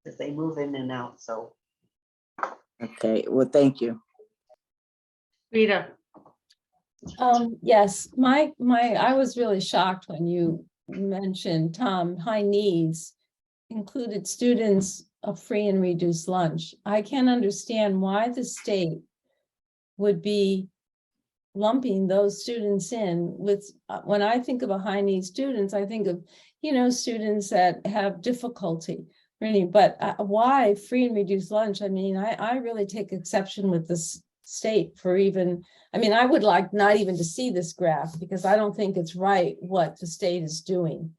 as they move in and out. So Okay, well, thank you. Rita, Yes, I was really shocked when you mentioned, Tom, high needs included students of free and reduced lunch. I can't understand why the state would be lumping those students in with, when I think of a high need students, I think of, you know, students that have difficulty. Really, but why free and reduced lunch? I mean, I really take exception with this state for even, I mean, I would like not even to see this graph because I don't think it's right what the state is doing.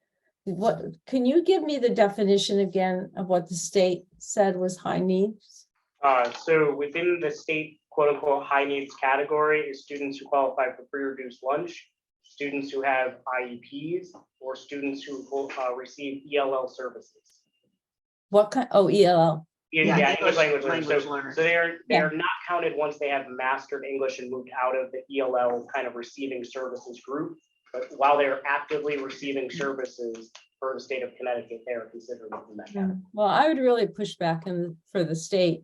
What, can you give me the definition again of what the state said was high needs? So within the state quote unquote high needs category is students who qualify for free or reduced lunch, students who have IEPs, or students who receive ELL services. What kind, oh, ELL. Yeah, English language learners. learners. So they are not counted once they have mastered English and moved out of the ELL kind of receiving services group. But while they're actively receiving services for the state of Connecticut, they are considered within that category. Well, I would really push back for the state,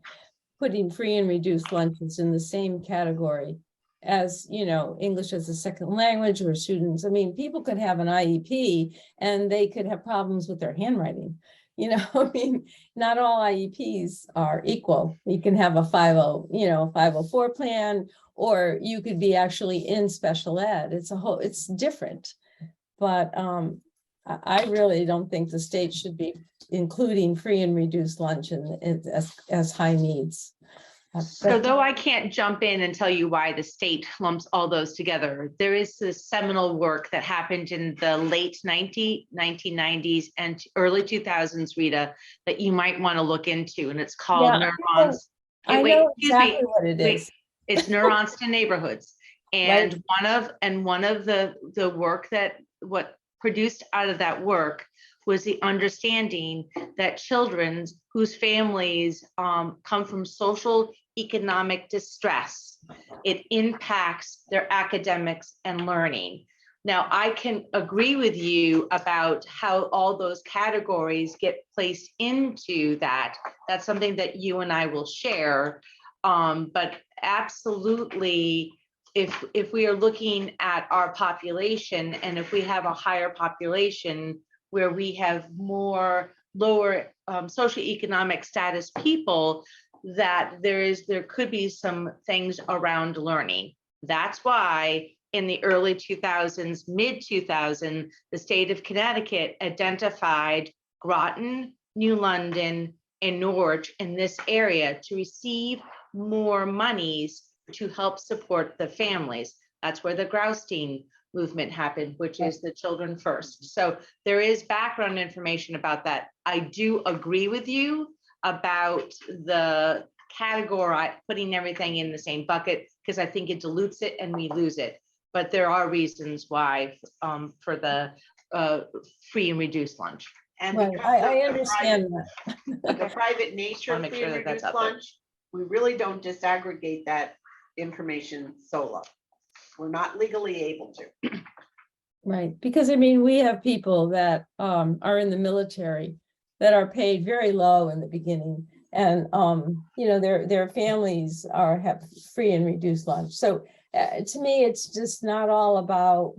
putting free and reduced lunches in the same category as, you know, English as a second language or students. I mean, people could have an IEP and they could have problems with their handwriting. You know, I mean, not all IEPs are equal. You can have a 504 plan, or you could be actually in special ed. It's different. But I really don't think the state should be including free and reduced lunch as high needs. So But- though I can't jump in and tell you why the state lumps all those together, there is this seminal work that happened in the late 1990s and early 2000s, Rita, that you might want to look into, and it's called Yeah, Neurons. I Wait, know excuse me, exactly what it wait. is. It's Neurons to Neighborhoods. And Right. one of the work that what produced out of that work was the understanding that children whose families come from social economic distress, it impacts their academics and learning. Now, I can agree with you about how all those categories get placed into that. That's something that you and I will share. But absolutely, if we are looking at our population, and if we have a higher population where we have more lower socioeconomic status people, that there could be some things around learning. That's why in the early 2000s, mid 2000, the state of Connecticut identified Groton, New London, and Norwich in this area to receive more monies to help support the families. That's where the Graustein movement happened, which is the children first. So there is background information about that. I do agree with you about the category, putting everything in the same bucket, because I think it dilutes it and we lose it. But there are reasons why for the free and reduced lunch. And Right, because I of the understand the private nature Wanna of make free sure and that that's reduced out there. lunch, we really don't disaggregate that information solo. We're not legally able to. Right, because I mean, we have people that are in the military that are paid very low in the beginning. And you know, their families have free and reduced lunch. So to me, it's just not all about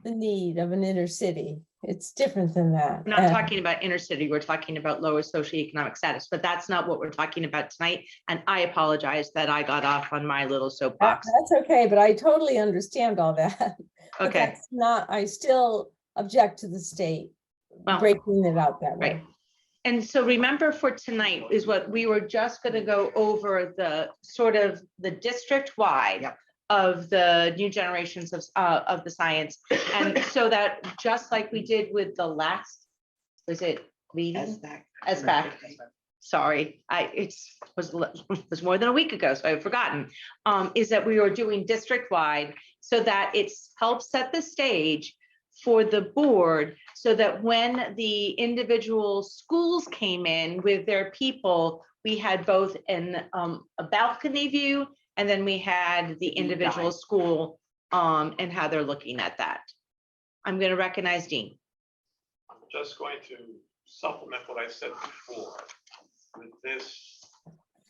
the need of an inner city. It's different than that. We're not talking about inner city, we're talking about lower socioeconomic status, but that's not what we're talking about tonight. And I apologize that I got off on my little soapbox. That's okay, but I totally understand all that. But Okay, that's not, I still object to the state well, breaking it out that way. right. And so remember for tonight is what we were just gonna go over the sort of the district-wide Yep. of the new generations of the science. And so that just like we did with the last, was it meeting? SBAC. Sorry, was more than a week ago, so I've forgotten. Is that we were doing district-wide so that it helps set the stage for the board, so that when the individual schools came in with their people, we had both a balcony view, and then we had the individual school and how they're looking at that. I'm going to recognize Dean. I'm just going to supplement what I said before with this.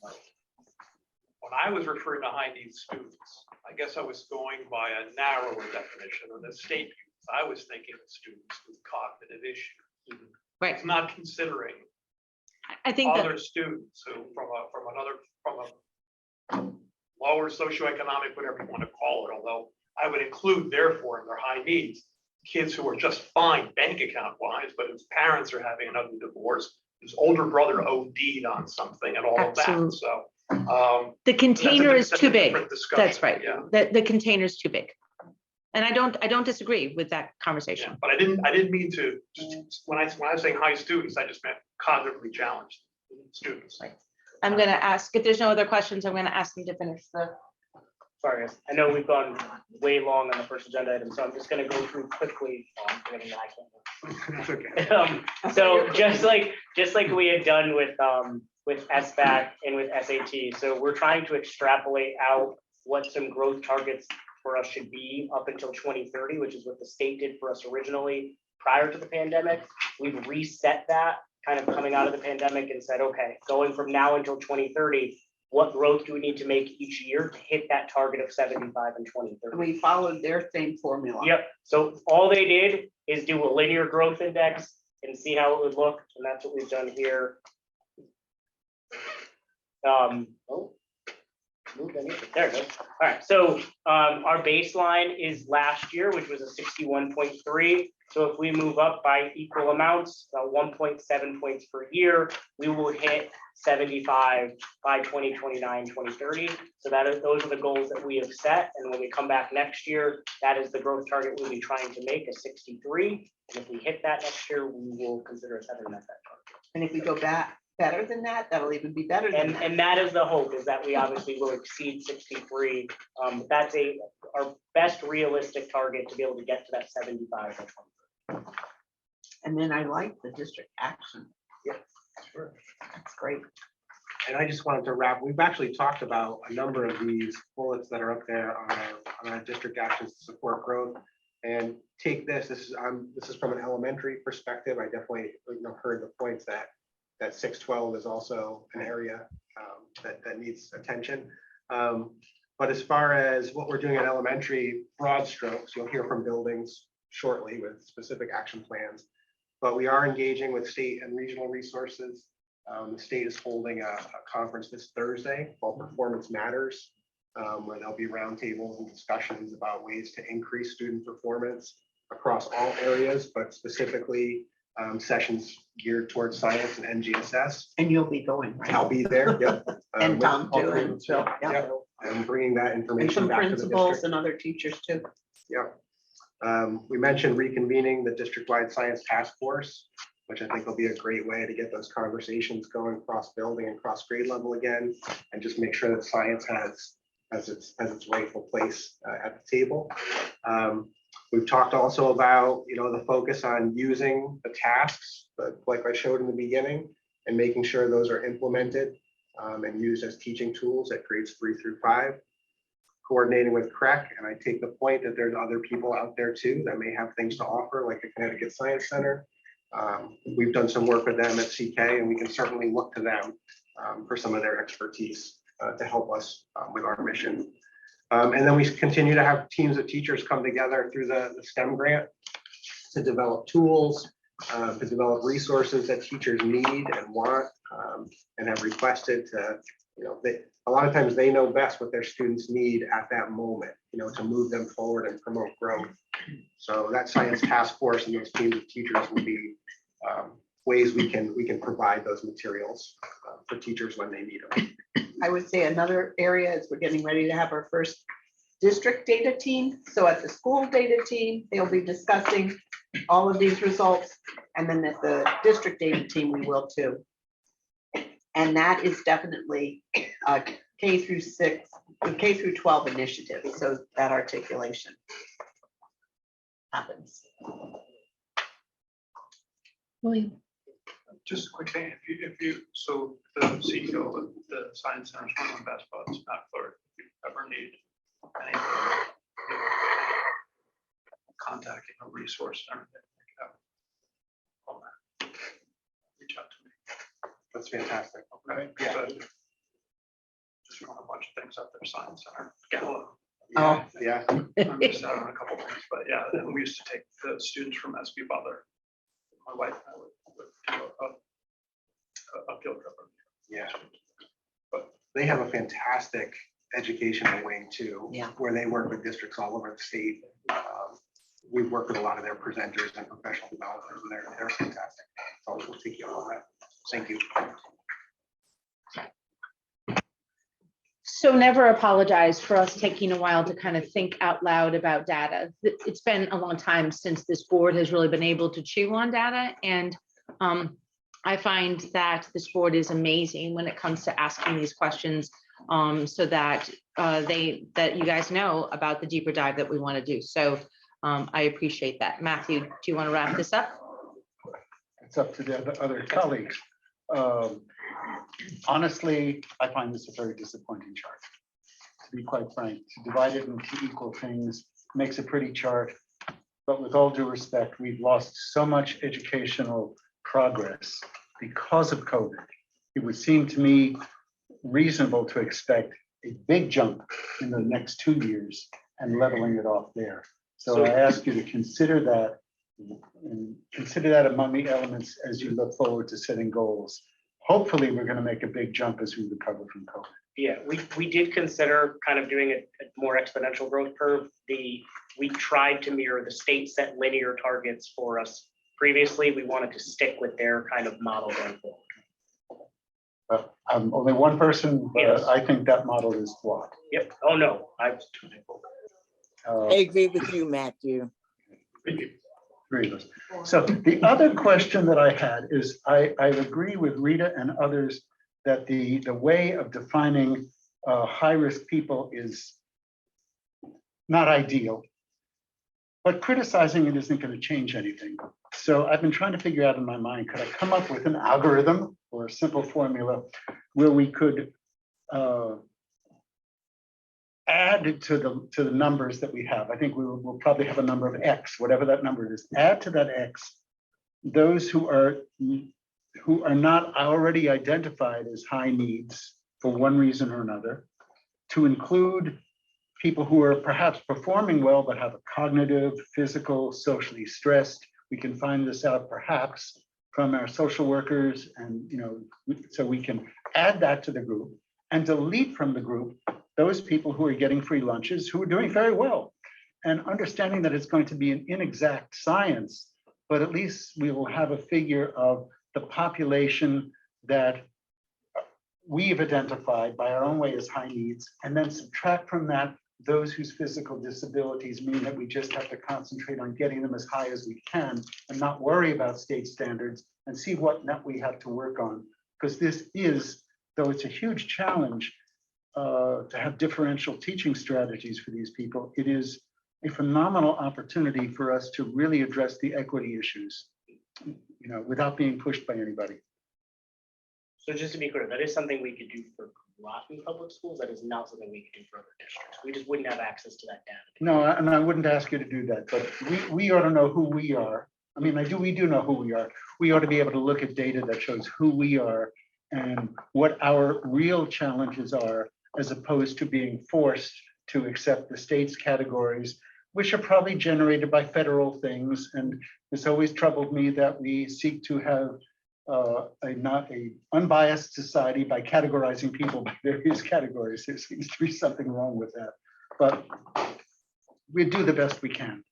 When I was referring to high needs students, I guess I was going by a narrower definition of the state used. I was thinking of students with cognitive issues. Right. It's not considering I think that other students who from a lower socioeconomic, whatever you want to call it, although I would include therefore in their high needs, kids who are just fine bank account wise, but whose parents are having an ugly divorce, whose older brother OD'd on something and all of that. Absolutely. So the container is that's too a big. different discussion. That's right. Yeah. The container is too big. And I don't disagree with that conversation. Yeah, but I didn't mean to just when I was saying high students, I just meant cognitively challenged students. Right. I'm gonna ask, if there's no other questions, I'm gonna ask them to finish the. Sorry, guys. I know we've gone way long on the first agenda item, so I'm just gonna go through quickly. Forgetting that I can't. It's okay. So just like we had done with SBAC and with SAT, so we're trying to extrapolate out what some growth targets for us should be up until 2030, which is what the state did for us originally prior to the pandemic. We've reset that kind of coming out of the pandemic and said, okay, going from now until 2030, what growth do we need to make each year to hit that target of 75 in 2030? We followed their same formula. Yep. So all they did is do a linear growth index and see how it would look. And that's what we've done here. moved anything. There it goes. All right, so our baseline is last year, which was a 61.3. So if we move up by equal amounts, 1.7 points per year, we will hit 75 by 2029, 2030. So those are the goals that we have set. And when we come back next year, that is the growth target we'll be trying to make, a 63. And if we hit that next year, we will consider setting that target. And if we go back better than that, that'll even be better than that. And that is the hope, is that we obviously will exceed 63. That's our best realistic target to be able to get to that 75 by 2030. And then I like the district action. Yeah, sure. That's great. And I just wanted to wrap, we've actually talked about a number of these bullets that are up there on our district actions to support growth. And take this is from an elementary perspective. I definitely heard the points that 612 is also an area that needs attention. But as far as what we're doing at elementary, broad strokes, you'll hear from buildings shortly with specific action plans. But we are engaging with state and regional resources. The state is holding a conference this Thursday called Performance Matters, where there'll be roundtables and discussions about ways to increase student performance across all areas, but specifically sessions geared towards science and NGSS. And you'll be going, right? I'll be there. Yep. And with Tom all too, three- and Phil, yeah. Yep. And bringing that And information some back to the principals district. and other teachers too. Yep. We mentioned reconvening the district-wide science task force, which I think will be a great way to get those conversations going cross building and cross grade level again, and just make sure that science has its rightful place at the table. We've talked also about, the focus on using the tasks, like I showed in the beginning, and making sure those are implemented and used as teaching tools at grades 3 through 5. Coordinating with CREC, and I take the point that there's other people out there too that may have things to offer, like the Connecticut Science Center. We've done some work with them at CK, and we can certainly look to them for some of their expertise to help us with our mission. And then we continue to have teams of teachers come together through the STEM grant to develop tools, to develop resources that teachers need and want and have requested to, a lot of times they know best what their students need at that moment, to move them forward and promote growth. So that science task force and those teams of teachers will be ways we can provide those materials for teachers when they need them. I would say another area is we're getting ready to have our first district data team. So at the school data team, they'll be discussing all of these results. And then at the district data team, we will too. And that is definitely a K through 12 initiative. So that articulation happens. William. Just a quick thing, so the CEO of the Science Center is one of the best buds, not Florida, if you ever need any contacting a resource and everything like that. All that. Reach out to me. That's fantastic. Okay. Yeah. So, just run a bunch of things up there, Science Center, Gallo. Oh. Yeah. I'm just out on a couple things, but yeah, and we used to take the students from SB Butler. My wife and I would do a field trip. Yeah. But they have a fantastic educational wing too, Yeah. where they work with districts all over the state. We've worked with a lot of their presenters and professional developers, and they're fantastic. So we'll take you on that. Thank you. So never apologize for us taking a while to kind of think out loud about data. It's been a long time since this board has really been able to chew on data. And I find that this board is amazing when it comes to asking these questions so that that you guys know about the deeper dive that we want to do. So I appreciate that. Matthew, do you want to wrap this up? It's up to the other colleagues. Honestly, I find this a very disappointing chart. To be quite frank, to divide it into equal things makes a pretty chart. But with all due respect, we've lost so much educational progress because of COVID. It would seem to me reasonable to expect a big jump in the next 2 years and leveling it off there. So I ask you to consider that and consider that among the elements as you look forward to setting goals. hopefully we're gonna make a big jump as we recover from COVID. Yeah, we did consider kind of doing a more exponential growth curve. We tried to mirror the state set linear targets for us previously. We wanted to stick with their kind of model going forward. I'm only one person, Yes. but I think that model is flawed. Yep. Oh, no, I was too I agree with you, Matthew. Three of us. So the other question that I had is, I agree with Rita and others that the way of defining high-risk people is not ideal. But criticizing it isn't going to change anything. So I've been trying to figure out in my mind, could I come up with an algorithm or a simple formula where we could add to the numbers that we have. I think we'll probably have a number of X, whatever that number is. Add to that X those who are not already identified as high needs for one reason or another, to include people who are perhaps performing well but have a cognitive, physical, socially stressed. We can find this out perhaps from our social workers, and so we can add that to the group and delete from the group those people who are getting free lunches, who are doing very well, and understanding that it's going to be an inexact science, but at least we will have a figure of the population that we've identified by our own way as high needs, and then subtract from that those whose physical disabilities mean that we just have to concentrate on getting them as high as we can and not worry about state standards, and see what net we have to work on. Because this is, though it's a huge challenge to have differential teaching strategies for these people, it is a phenomenal opportunity for us to really address the equity issues, without being pushed by anybody. So just to be clear, that is something we could do for Groton Public Schools. That is not something we could do for other districts. We just wouldn't have access to that data. No, and I wouldn't ask you to do that, but we ought to know who we are. I mean, we do know who we are. We ought to be able to look at data that shows who we are and what our real challenges are, as opposed to being forced to accept the state's categories, which are probably generated by federal things. And it's always troubled me that we seek to have not a unbiased society by categorizing people by various categories. There seems to be something wrong with that, but we do the best we can.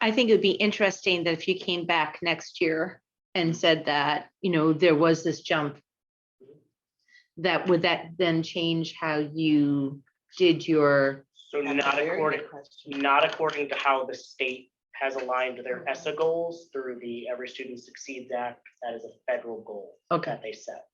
I think it would be interesting that if you came back next year and said that, there was this jump, would that then change how you did your? So not according to how the state has aligned their ESSA goals through the Every Student Succeeds Act. That is a federal goal that they set.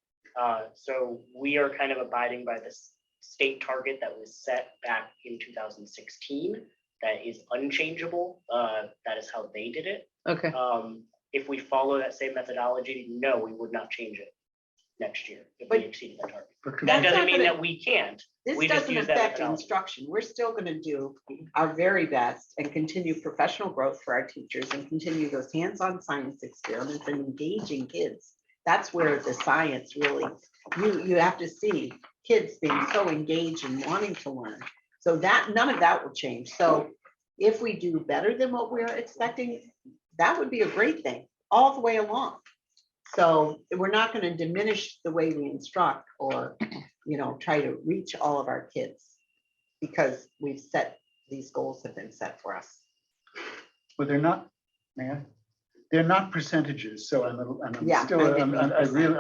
So we are kind of abiding by this state target that was set back in 2016. That is unchangeable. That is how they did it. Okay. If we follow that same methodology, no, we would not change it next year if we exceeded that target. That doesn't mean that we can't. This We just doesn't use that affect methodology. instruction. We're still going to do our very best and continue professional growth for our teachers and continue those hands-on science experiments and engaging kids. That's where the science really, you have to see kids being so engaged and wanting to learn. So that none of that will change. So if we do better than what we're expecting, that would be a great thing all the way along. So we're not going to diminish the way we instruct or, try to reach all of our kids, because we've set, these goals have been set for us. But they're not, they're not percentages. So Yeah,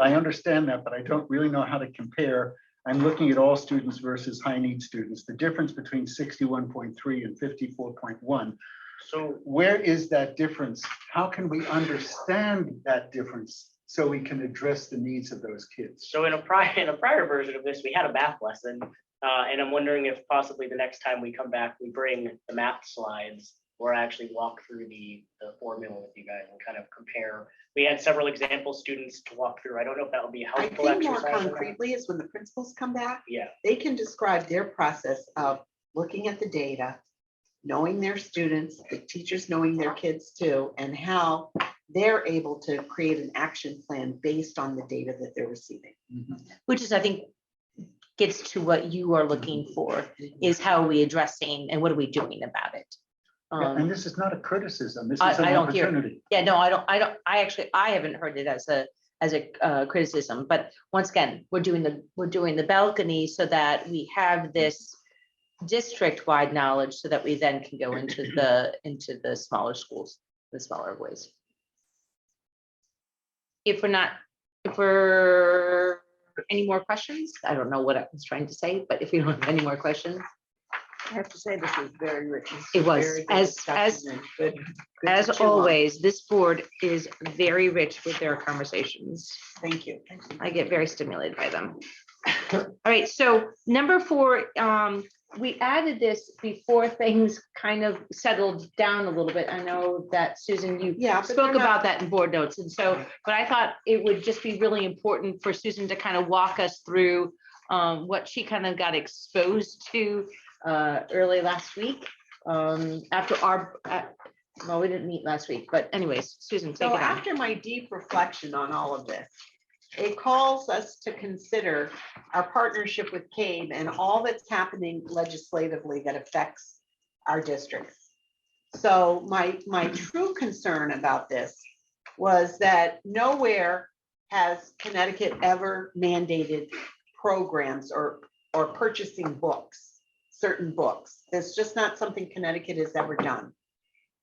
I understand that, but I don't really know how to compare. I'm looking at all students versus high need students. The difference between 61.3 and 54.1. So Where is that difference? How can we understand that difference so we can address the needs of those kids? So in a prior version of this, we had a math lesson, and I'm wondering if possibly the next time we come back, we bring the math slides or actually walk through the formula with you guys and kind of compare. We had several example students to walk through. I don't know if that would be a I helpful think more exercise. or not. concretely is when the principals come back, Yeah, they can describe their process of looking at the data, knowing their students, the teachers knowing their kids too, and how they're able to create an action plan based on the data that they're receiving. Which is, I think, gets to what you are looking for, is how are we addressing and what are we doing about it? Yeah, and this is not a criticism, this I- is an I don't hear- opportunity. Yeah, no, I haven't heard it as a criticism, but once again, we're doing the balcony so that we have this district-wide knowledge so that we then can go into the smaller schools, the smaller ways. If we're, any more questions? I don't know what I was trying to say, but if you don't have any more questions, I have to say, this was very rich. This It was, very good as- discussion and good- good to as chew on. always, this board is very rich with their conversations. Thank you. I get very stimulated by them. All right, so number 4, we added this before things kind of settled down a little bit. I know that Susan, you Yeah, but spoke they're not- about that in board notes. And so, but I thought it would just be really important for Susan to kind of walk us through what she kind of got exposed to early last week. After well, we didn't meet last week, but anyways, Susan, take So it on. after my deep reflection on all of this, it calls us to consider our partnership with CABE and all that's happening legislatively that affects our districts. So my true concern about this was that nowhere has Connecticut ever mandated programs or purchasing books, certain books. It's just not something Connecticut has ever done.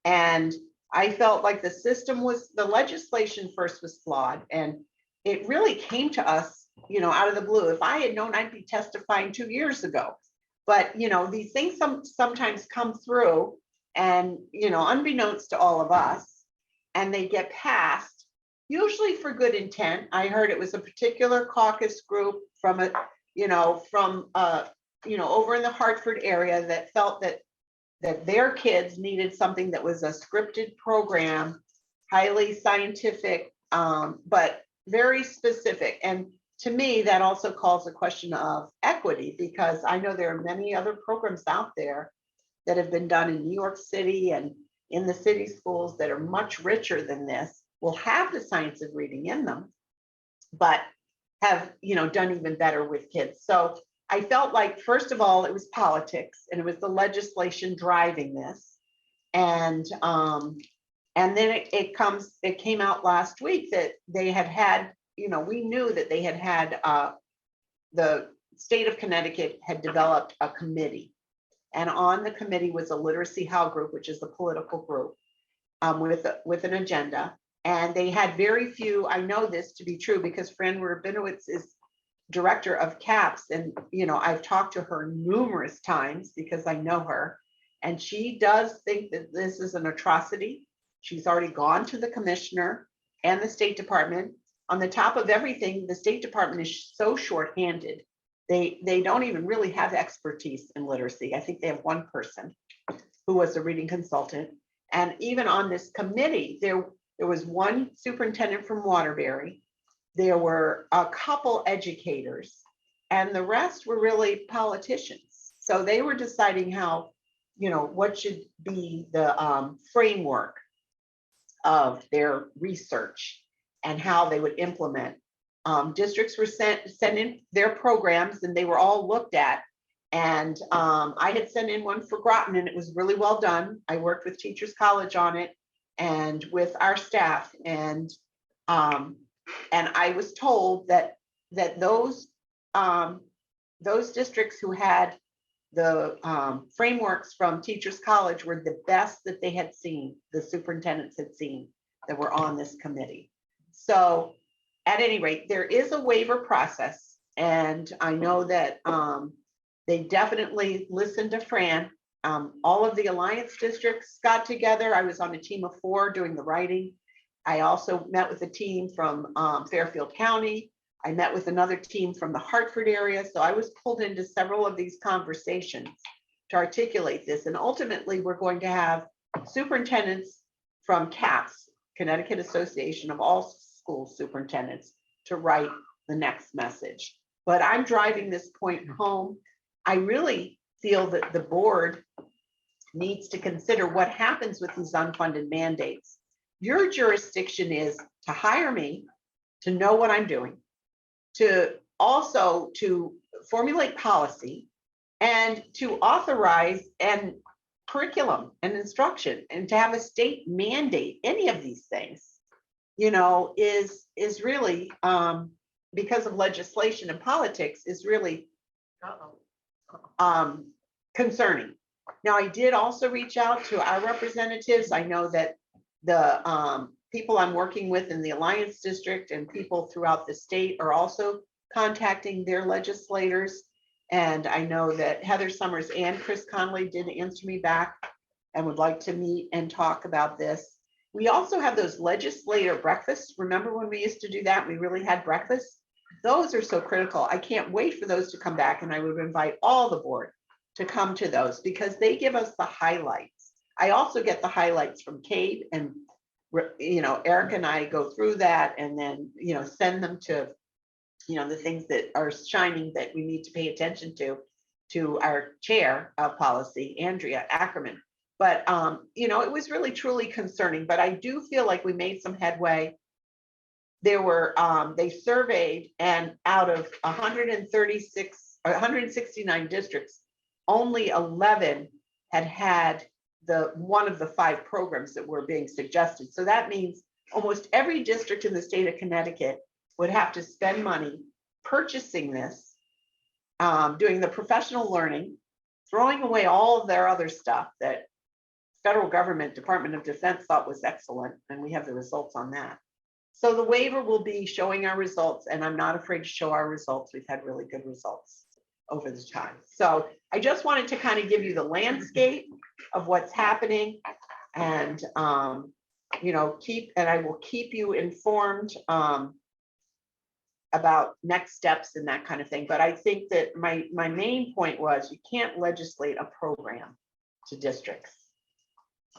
And I felt like the legislation first was flawed, and it really came to us, out of the blue. If I had known, I'd be testifying 2 years ago. But, these things sometimes come through and, unbeknownst to all of us, and they get passed, usually for good intent. I heard it was a particular caucus group from over in the Hartford area that felt that their kids needed something that was a scripted program, highly scientific, but very specific. And to me, that also calls a question of equity, because I know there are many other programs out there that have been done in New York City and in the city schools that are much richer than this, will have the science of reading in them, but have, done even better with kids. So I felt like, first of all, it was politics, and it was the legislation driving this. And then it came out last week that they had, we knew that they had the state of Connecticut had developed a committee. And on the committee was a Literacy How group, which is a political group, with an agenda. And they had very few, I know this to be true because Fran Rabinowitz is director of CAPS. And, I've talked to her numerous times because I know her. And she does think that this is an atrocity. She's already gone to the commissioner and the State Department. On the top of everything, the State Department is so shorthanded. They don't even really have expertise in literacy. I think they have one person who was a reading consultant. And even on this committee, there was one superintendent from Waterbury. There were a couple educators, and the rest were really politicians. So they were deciding how, what should be the framework of their research and how they would implement. Districts were sent in their programs, and they were all looked at. And I had sent in one for Groton, and it was really well done. I worked with Teachers College on it and with our staff. And I was told that those districts who had the frameworks from Teachers College were the best that they had seen, the superintendents had seen that were on this committee. So at any rate, there is a waiver process, and I know that they definitely listened to Fran. All of the alliance districts got together. I was on a team of 4 doing the writing. I also met with a team from Fairfield County. I met with another team from the Hartford area. So I was pulled into several of these conversations to articulate this. And ultimately, we're going to have superintendents from CAPS, Connecticut Association of All School Superintendents, to write the next message. But I'm driving this point home. I really feel that the board needs to consider what happens with these unfunded mandates. Your jurisdiction is to hire me, to know what I'm doing, to also to formulate policy, and to authorize and curriculum and instruction, and to have a state mandate any of these things, you know, is really, because of legislation and politics, is really concerning. Now, I did also reach out to our representatives. I know that the people I'm working with in the Alliance District and people throughout the state are also contacting their legislators. And I know that Heather Summers and Chris Conley did answer me back and would like to meet and talk about this. We also have those legislator breakfasts. Remember when we used to do that? We really had breakfasts. Those are so critical. I can't wait for those to come back, and I would invite all the board to come to those because they give us the highlights. I also get the highlights from Kate, and you know, Eric and I go through that and then, you know, send them to, you know, the things that are shining that we need to pay attention to our chair of policy, Andrea Ackerman. But you know, it was really truly concerning, but I do feel like we made some headway. There were, they surveyed, and out of 169 districts, only 11 had one of the 5 programs that were being suggested. So that means almost every district in the state of Connecticut would have to spend money purchasing this, doing the professional learning, throwing away all of their other stuff that federal government, Department of Defense thought was excellent, and we have the results on that. So the waiver will be showing our results, and I'm not afraid to show our results. We've had really good results over the time. So I just wanted to kind of give you the landscape of what's happening, and you know, I will keep you informed about next steps and that kind of thing. But I think that my main point was you can't legislate a program to districts.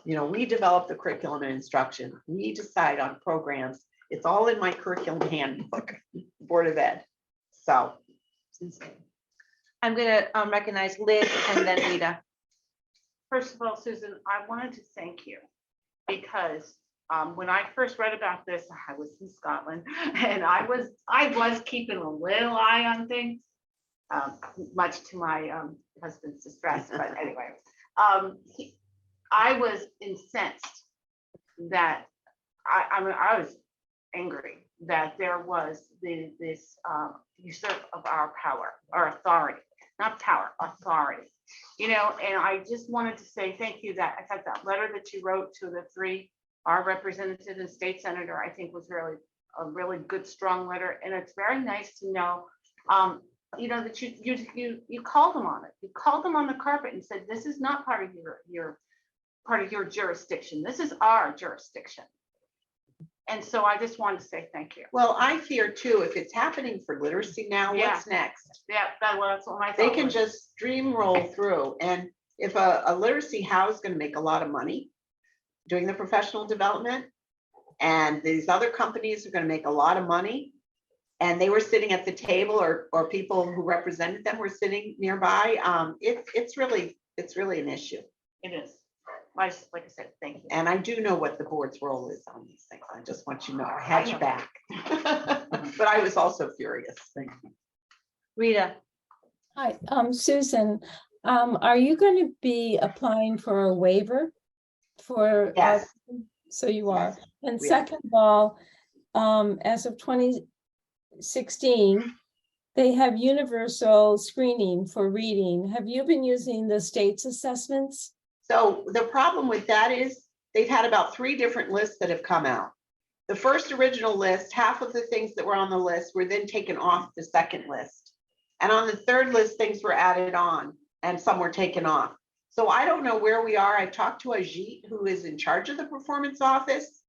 You know, we develop the curriculum and instruction. We decide on programs. It's all in my curriculum handbook, Board of Ed. So. I'm gonna recognize Liz and then Rita. First of all, Susan, I wanted to thank you because when I first read about this, I was in Scotland and I was keeping a little eye on things, much to my husband's distress. But anyway, I was incensed that I mean, I was angry that there was this usurp of our power or authority, not power, authority, you know. And I just wanted to say thank you that I thought that letter that you wrote to the 3, our representative and state senator, I think was really a really good, strong letter. And it's very nice to know, you know, that you called them on it. You called them on the carpet and said, this is not part of your jurisdiction. This is our jurisdiction. And so I just wanted to say thank you. Well, I fear too, if it's happening for literacy now, what's next? Yeah, that's what my thought They can was. just steamroll through. And if a literacy house is going to make a lot of money doing the professional development, and these other companies are going to make a lot of money, and they were sitting at the table, or people who represented them were sitting nearby, it's really an issue. It is. Like I said, thank you. And I do know what the board's role is on these things. I just want you to know, I had your back. But I was also furious. Thank you. Rita. Hi, Susan, are you going to be applying for a waiver for? Yes. So you are. Yes, And we are. second of all, as of 2016, they have universal screening for reading. Have you been using the state's assessments? So the problem with that is they've had about 3 different lists that have come out. The first original list, half of the things that were on the list were then taken off the second list. And on the third list, things were added on and some were taken off. So I don't know where we are. I talked to Ajit, who is in charge of the performance office.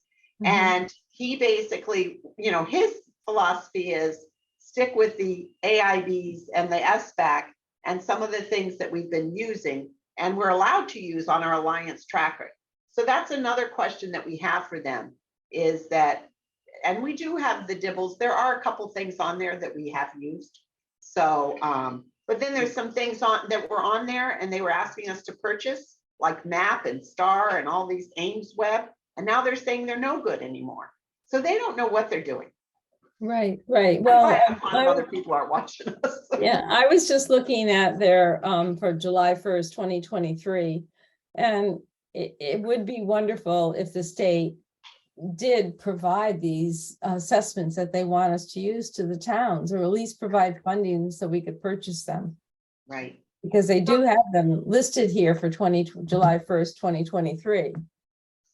And he basically, you know, his philosophy is stick with the AIBs and the SBAC and some of the things that we've been using and we're allowed to use on our Alliance tracker. So that's another question that we have for them is that, and we do have the dibbles. There are a couple things on there that we have used. So, but then there's some things on that were on there and they were asking us to purchase like MAP and STAR and all these Ames Web. And now they're saying they're no good anymore. So they don't know what they're doing. Right. Well, other people are watching us. Yeah, I was just looking at their for July 1st, 2023. And it would be wonderful if the state did provide these assessments that they want us to use to the towns, or at least provide funding so we could purchase them. Right. Because they do have them listed here for July 1st, 2023.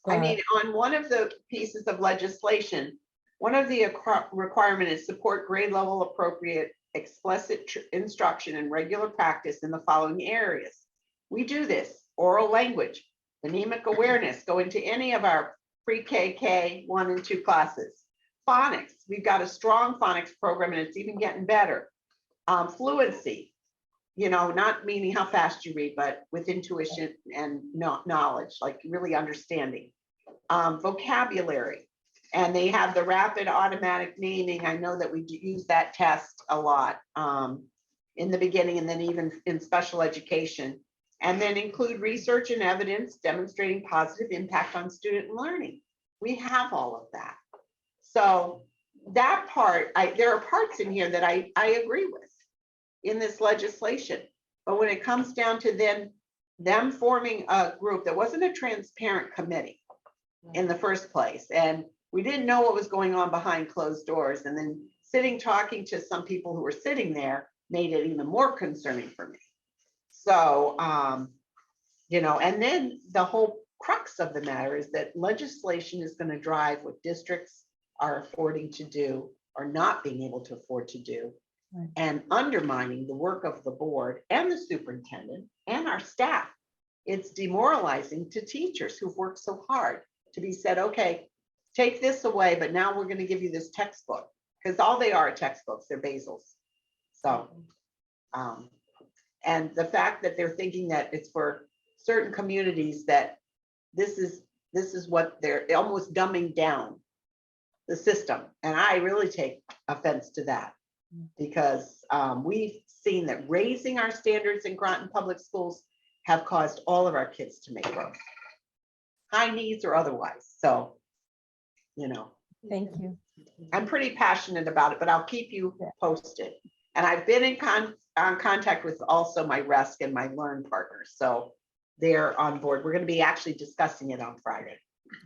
I mean, on one of the pieces of legislation, one of the requirement is support grade level appropriate explicit instruction and regular practice in the following areas. We do this: oral language, phonemic awareness, go into any of our pre-K, K 1 and 2 classes. Phonics, we've got a strong phonics program and it's even getting better. Fluency, you know, not meaning how fast you read, but with intuition and knowledge, like really understanding. Vocabulary, and they have the rapid automatic naming. I know that we use that test a lot in the beginning, and then even in special education. And then include research and evidence demonstrating positive impact on student learning. We have all of that. So that part, there are parts in here that I agree with in this legislation. But when it comes down to then them forming a group that wasn't a transparent committee in the first place, and we didn't know what was going on behind closed doors, and then sitting talking to some people who were sitting there made it even more concerning for me. So, you know, and then the whole crux of the matter is that legislation is going to drive what districts are affording to do or not being able to afford to do, Right. and undermining the work of the board and the superintendent and our staff. It's demoralizing to teachers who've worked so hard to be said, okay, take this away, but now we're going to give you this textbook, because all they are textbooks, they're basals. So, and the fact that they're thinking that it's for certain communities, that this is what they're almost dumbing down the system. And I really take offense to that, because we've seen that raising our standards in Groton Public Schools have caused all of our kids to make growth, high needs or otherwise. So, you know, Thank you. I'm pretty passionate about it, but I'll keep you posted. And I've been in contact with also my RESC and my Learn partners. So they're on board. We're going to be actually discussing it on Friday.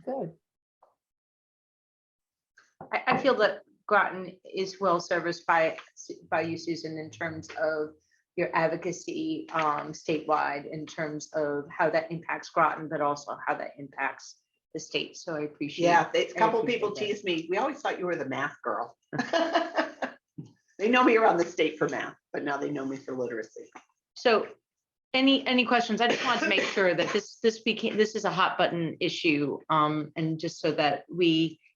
Good. I feel that Groton is well serviced by you, Susan, in terms of your advocacy statewide, in terms of how that impacts Groton, but also how that impacts the state. So I appreciate. Yeah, a couple I appreciate people that. tease me. We always thought you were the math girl. They know me around the state for math, but now they know me for literacy. So any questions? I just wanted to make sure that this is a hot button issue. And just so that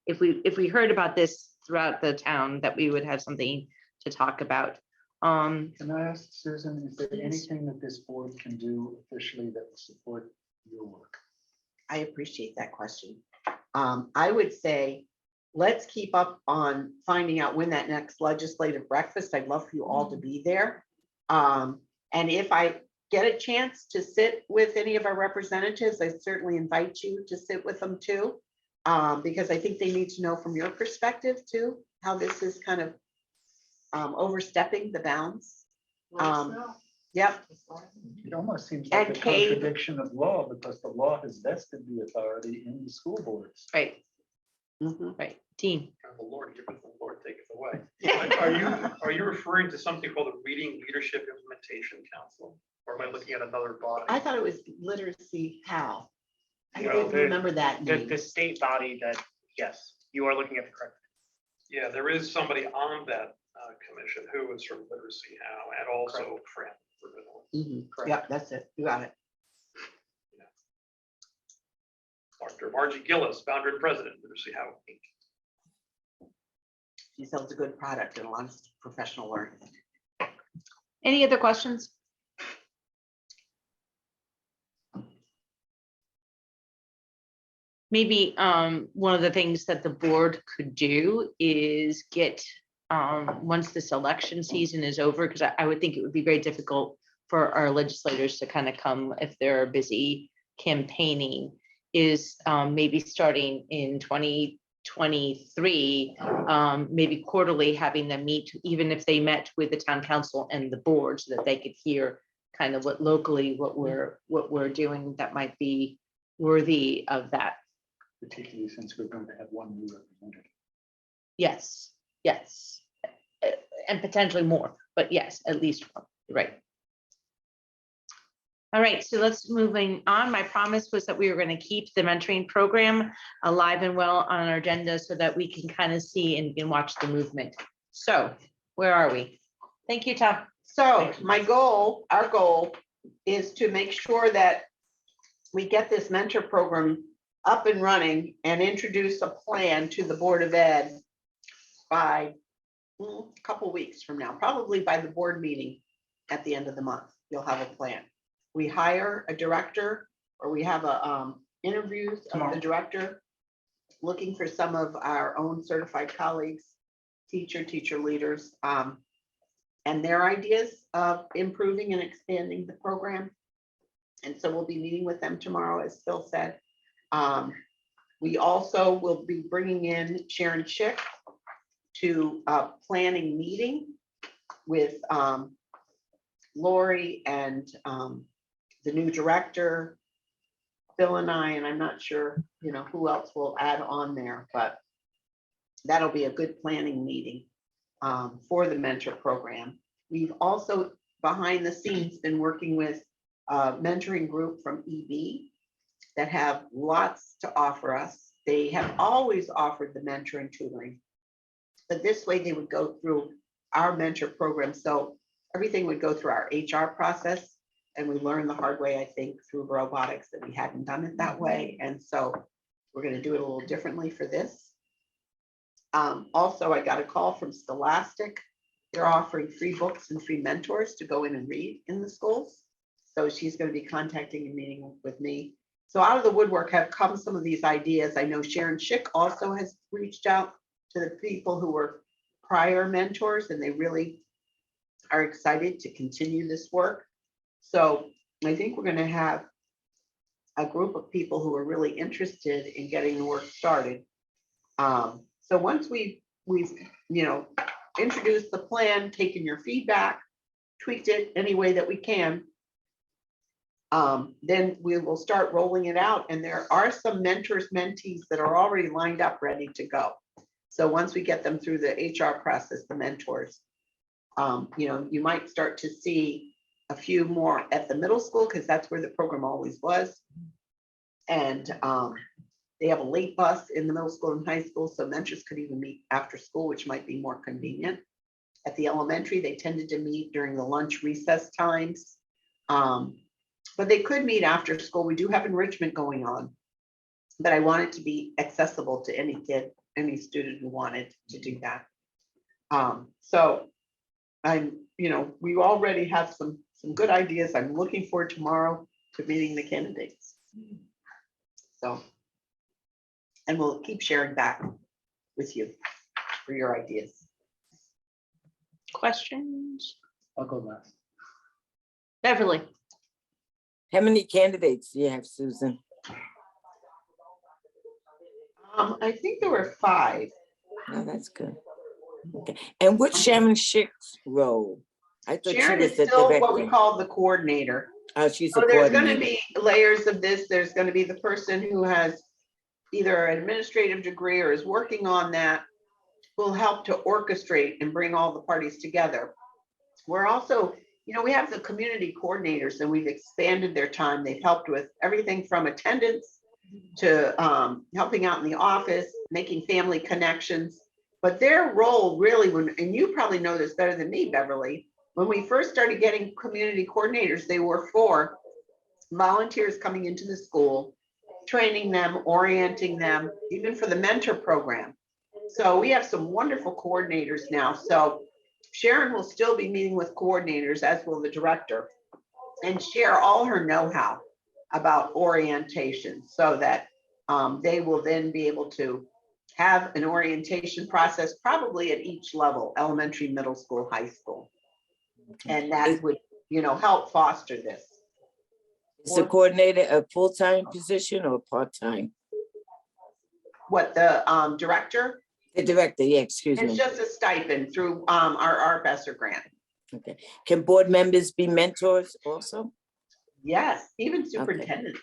if we heard about this throughout the town, that we would have something to talk about. Can I ask Susan, is there Yes. anything that this board can do officially that will support your work? I appreciate that question. I would say, let's keep up on finding out when that next legislative breakfast. I'd love for you all to be there. And if I get a chance to sit with any of our representatives, I certainly invite you to sit with them too. Because I think they need to know from your perspective too, how this is kind of overstepping the bounds. Yep. It almost seems like And a Kate- contradiction of law, because the law has vested the authority in the school boards. Right, Mhm. right. Dean. The Lord giveth, the Lord taketh away. Are you referring to something called the Reading Leadership Implementation Council? Or am I looking at another body? I thought it was literacy how. I No, didn't the- remember that name. The state body that, yes, you are looking at the correct. Yeah, there is somebody on that commission who is from Literacy How and also Fran. Mhm. Yep, that's it. You got it. Dr. Margie Gillis, founder and president, Literacy How Inc. She sells a good product and a lot of professional learning. Any other questions? Maybe one of the things that the board could do is get, once this election season is over, because I would think it would be very difficult for our legislators to kind of come if they're busy campaigning, is maybe starting in 2023, maybe quarterly, having them meet, even if they met with the town council and the board, so that they could hear kind of what locally, what we're doing that might be worthy of that. Particularly since we're going to have one new representative. Yes, yes. And potentially more, but yes, at least one, right. All right, so let's moving on. My promise was that we were going to keep the mentoring program alive and well on our agenda so that we can kind of see and watch the movement. So where are we? Thank you, Tom. So our goal is to make sure that we get this mentor program up and running and introduce a plan to the Board of Ed by a couple weeks from now, probably by the board meeting at the end of the month. You'll have a plan. We hire a director, or we have interviews of the director, looking for some of our own certified colleagues, teacher leaders, and their ideas of improving and expanding the program. And so we'll be meeting with them tomorrow, as Phil said. We also will be bringing in Sharon Schick to a planning meeting with Lori and the new director, Phil and I, and I'm not sure, who else will add on there, but that'll be a good planning meeting for the mentor program. We've also, behind the scenes, been working with a mentoring group from EB that have lots to offer us. They have always offered the mentoring tutoring, but this way they would go through our mentor program. So everything would go through our HR process. And we learned the hard way, I think, through robotics that we hadn't done it that way. And so we're going to do it a little differently for this. Also, I got a call from Scholastic. They're offering free books and free mentors to go in and read in the schools. So she's going to be contacting and meeting with me. So out of the woodwork have come some of these ideas. I know Sharon Schick also has reached out to the people who were prior mentors, and they really are excited to continue this work. So I think we're going to have a group of people who are really interested in getting the work started. So once we've introduced the plan, taken your feedback, tweaked it any way that we can, then we will start rolling it out. And there are some mentors, mentees that are already lined up, ready to go. So once we get them through the HR process, the mentors, you might start to see a few more at the middle school, because that's where the program always was. And they have a late bus in the middle school and high school, so mentors could even meet after school, which might be more convenient. At the elementary, they tended to meet during the lunch recess times, but they could meet after school. We do have enrichment going on, but I want it to be accessible to any kid, any student who wanted to do that. So we already have some good ideas. I'm looking forward tomorrow to meeting the candidates. So, and we'll keep sharing back with you for your ideas. Questions? I'll go last. Beverly? How many candidates do you have, Susan? I think there were 5. Oh, that's good. Okay. And what's Sharon Schick's role? I thought Sharon she is was the still what we director. call the coordinator. Oh, she's the So there's going to coordinator. be layers of this. There's going to be the person who has either an administrative degree or is working on that, will help to orchestrate and bring all the parties together. We're also, we have the community coordinators, and we've expanded their time. They've helped with everything from attendance to helping out in the office, making family connections. But their role really, and you probably know this better than me, Beverly, when we first started getting community coordinators, they were for volunteers coming into the school, training them, orienting them, even for the mentor program. So we have some wonderful coordinators now. So Sharon will still be meeting with coordinators, as will the director, and share all her know-how about orientation, so that they will then be able to have an orientation process, probably at each level, elementary, middle school, high school. And that would, help foster this. Is the coordinator a full-time position or part-time? What, the director? The director, yeah, excuse It's me. just a stipend through our Besser grant. Okay. Can board members be mentors also? Yes, even superintendents.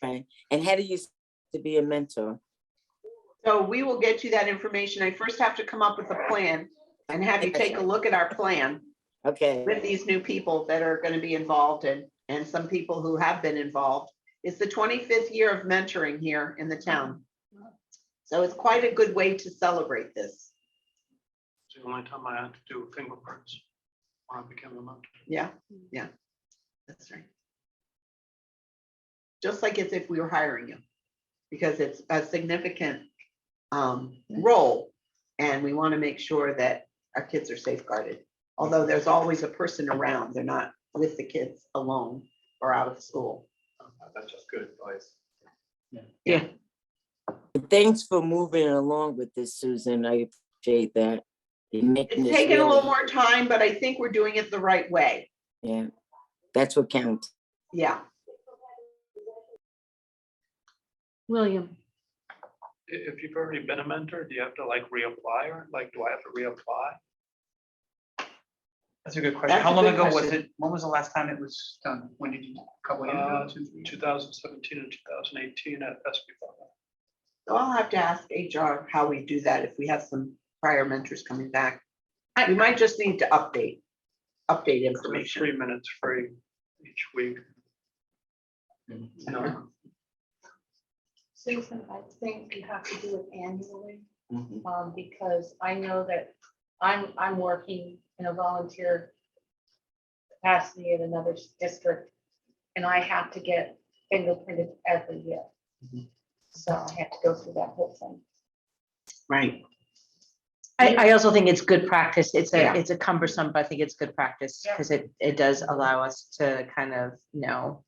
Right. And how do you to be a mentor? So we will get you that information. I first have to come up with a plan and have you take a look at our plan Okay. with these new people that are going to be involved and some people who have been involved. It's the 25th year of mentoring here in the town. So it's quite a good way to celebrate this. It's the only time I had to do fingerprints when I became a mentor. Yeah, that's right. Just like as if we were hiring you, because it's a significant role. And we want to make sure that our kids are safeguarded. Although there's always a person around, they're not with the kids alone or out of school. That's just good advice. Yeah. Thanks for moving along with this, Susan. I appreciate that. You're making It's this taken a little really- more time, but I think we're doing it the right way. Yeah, that's what counts. Yeah. William, If you've already been a mentor, do you have to like reapply or like, do I have to reapply? That's a good question. That's How a long good ago was question. it? When was the last time it was done? When did you, a couple years ago? 2017 and 2018 at SB. So I'll have to ask HR how we do that if we have some prior mentors coming back. We might just need to update information. 3 minutes free each week. No. Susan, I think you have to do it annually, Mhm. because I know that I'm working in a volunteer capacity in another district, and I have to get fingerprinted every year. Mhm. So I have to go through that whole thing. Right. I also think it's good practice. Yeah. It's a cumbersome, but I think it's good practice because it does allow us to kind of know.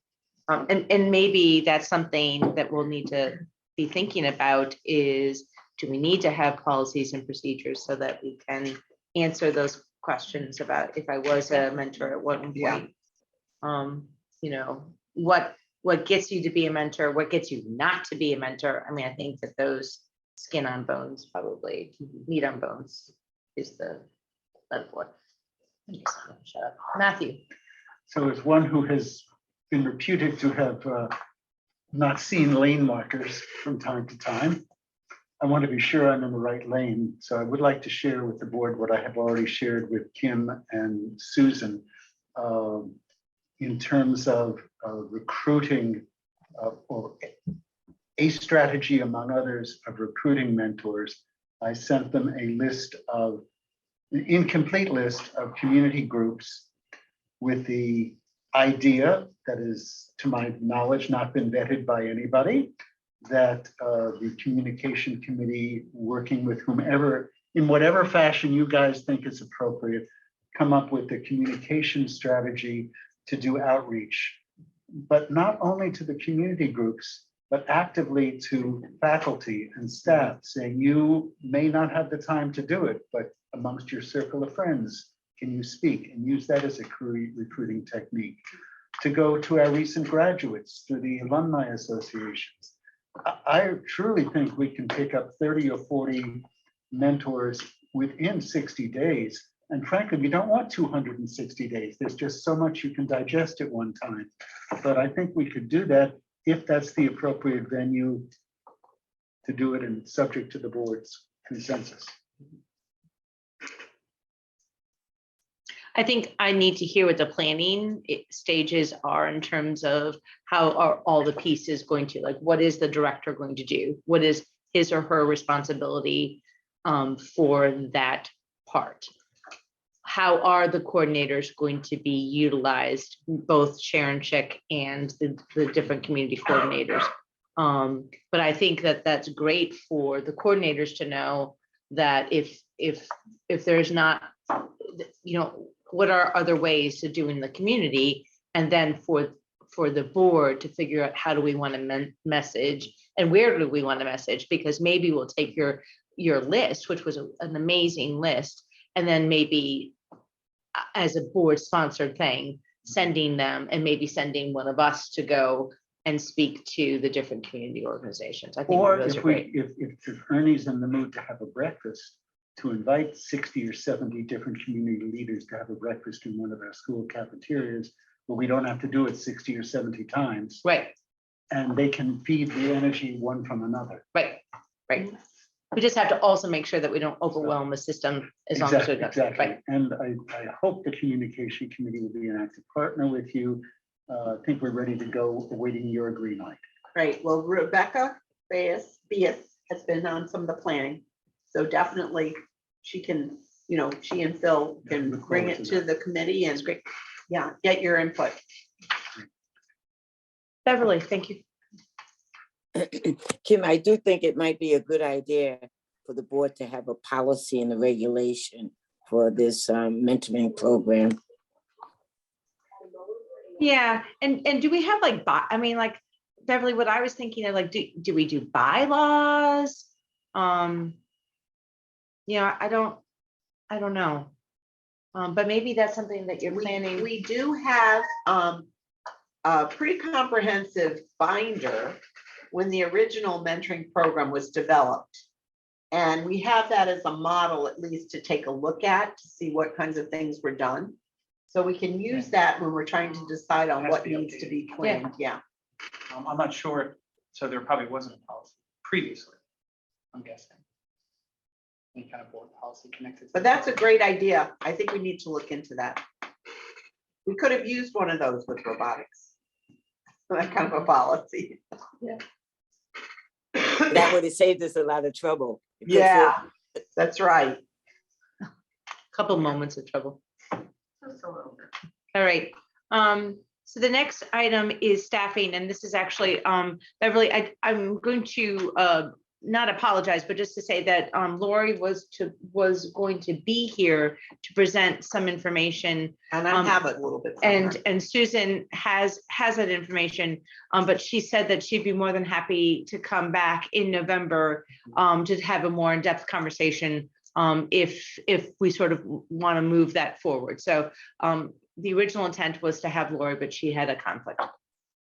And maybe that's something that we'll need to be thinking about is, do we need to have policies and procedures so that we can answer those questions about if I was a mentor at one Yeah. point? You know, what gets you to be a mentor, what gets you not to be a mentor? I mean, I think that those skin on bones, probably meat on bones is the metaphor. Shut up. Matthew. So as one who has been reputed to have not seen lane markers from time to time, I want to be sure I'm in the right lane. So I would like to share with the board what I have already shared with Kim and Susan in terms of recruiting or a strategy among others of recruiting mentors. I sent them a list of, an incomplete list of community groups with the idea that is, to my knowledge, not been vetted by anybody, that the communication committee, working with whomever, in whatever fashion you guys think is appropriate, come up with the communication strategy to do outreach, but not only to the community groups, but actively to faculty and staff, saying you may not have the time to do it, but amongst your circle of friends, can you speak and use that as a recruiting technique? To go to our recent graduates through the alumni associations. I truly think we can pick up 30 or 40 mentors within 60 days. And frankly, we don't want 260 days. There's just so much you can digest at one time. But I think we could do that if that's the appropriate venue to do it and subject to the board's consensus. I think I need to hear what the planning stages are in terms of how are all the pieces going to, like, what is the director going to do? What is his or her responsibility for that part? How are the coordinators going to be utilized, both Sharon Chick and the different community coordinators? But I think that that's great for the coordinators to know that if there's not, you know, what are other ways to do in the community, and then for the board to figure out how do we want to message and where do we want to message, because maybe we'll take your list, which was an amazing list, and then maybe as a board sponsored thing, sending them and maybe sending one of us to go and speak to the different community organizations. I think Or those are if we, great. if Ernie's in the mood to have a breakfast, to invite 60 or 70 different community leaders to have a breakfast in one of our school cafeterias, but we don't have to do it 60 or 70 times. Right, And they can feed the energy one from another. right, right. We just have to also make sure that we don't overwhelm the system as long as Exactly, we're done. exactly. Right. And I hope the communication committee will be an active partner with you. I think we're ready to go, awaiting your green light. Right, well, Rebecca Bias has been on some of the planning. So definitely she can, she and Phil can Look bring forward it to to the committee and, yeah, get your input. Beverly, thank you. Kim, I do think it might be a good idea for the board to have a policy and a regulation for this mentoring program. Yeah, and do we have like, I mean, like Beverly, what I was thinking of, like, do we do bylaws? I don't know. But maybe that's something that you're planning. We do have a pretty comprehensive binder when the original mentoring program was developed. And we have that as a model, at least to take a look at, to see what kinds of things were done. So we can use that when we're trying to decide on Has what to be needs to be Yeah. planned, yeah. I'm not sure, so there probably wasn't a policy previously, I'm guessing. Any kind of board policy connected. But that's a great idea. I think we need to look into that. We could have used one of those with robotics. That kind of a policy. That would have saved us a lot of trouble. Because Yeah, that's right. Couple moments of trouble. All right. So the next item is staffing, and this is actually, Beverly, I'm going to not apologize, but just to say that Lori was going to be here to present some information. And I have it a little bit. somewhere. And Susan has that information, but she said that she'd be more than happy to come back in November to have a more in-depth conversation if we sort of want to move that forward. So the original intent was to have Lori, but she had a conflict.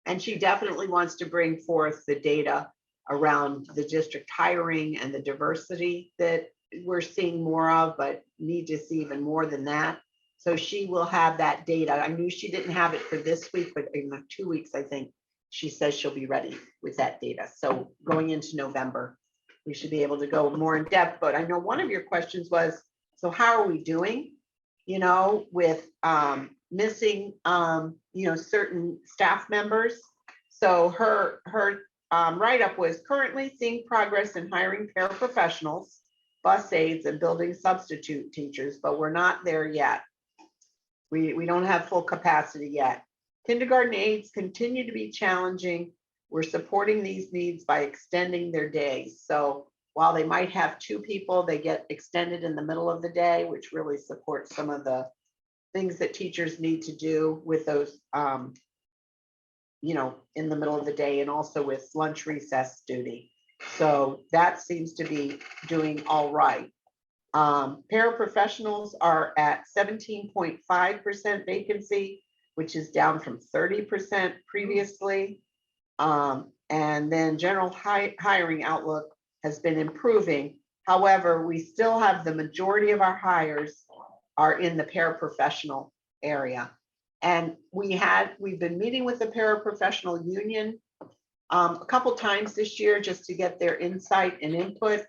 And she definitely wants to bring forth the data around the district hiring and the diversity that we're seeing more of, but need to see even more than that. So she will have that data. I knew she didn't have it for this week, but in 2 weeks, I think she says she'll be ready with that data. So going into November, we should be able to go more in depth. But I know one of your questions was, so how are we doing? With missing, certain staff members. So her write-up was currently seeing progress in hiring paraprofessionals, bus aides, and building substitute teachers, but we're not there yet. We don't have full capacity yet. Kindergarten aides continue to be challenging. We're supporting these needs by extending their days. So while they might have 2 people, they get extended in the middle of the day, which really supports some of the things that teachers need to do with those, in the middle of the day, and also with lunch recess duty. So that seems to be doing all right. Paraprofessionals are at 17.5% vacancy, which is down from 30% previously. And then general hiring outlook has been improving. However, we still have the majority of our hires are in the paraprofessional area. And we've been meeting with the paraprofessional union a couple times this year just to get their insight and input.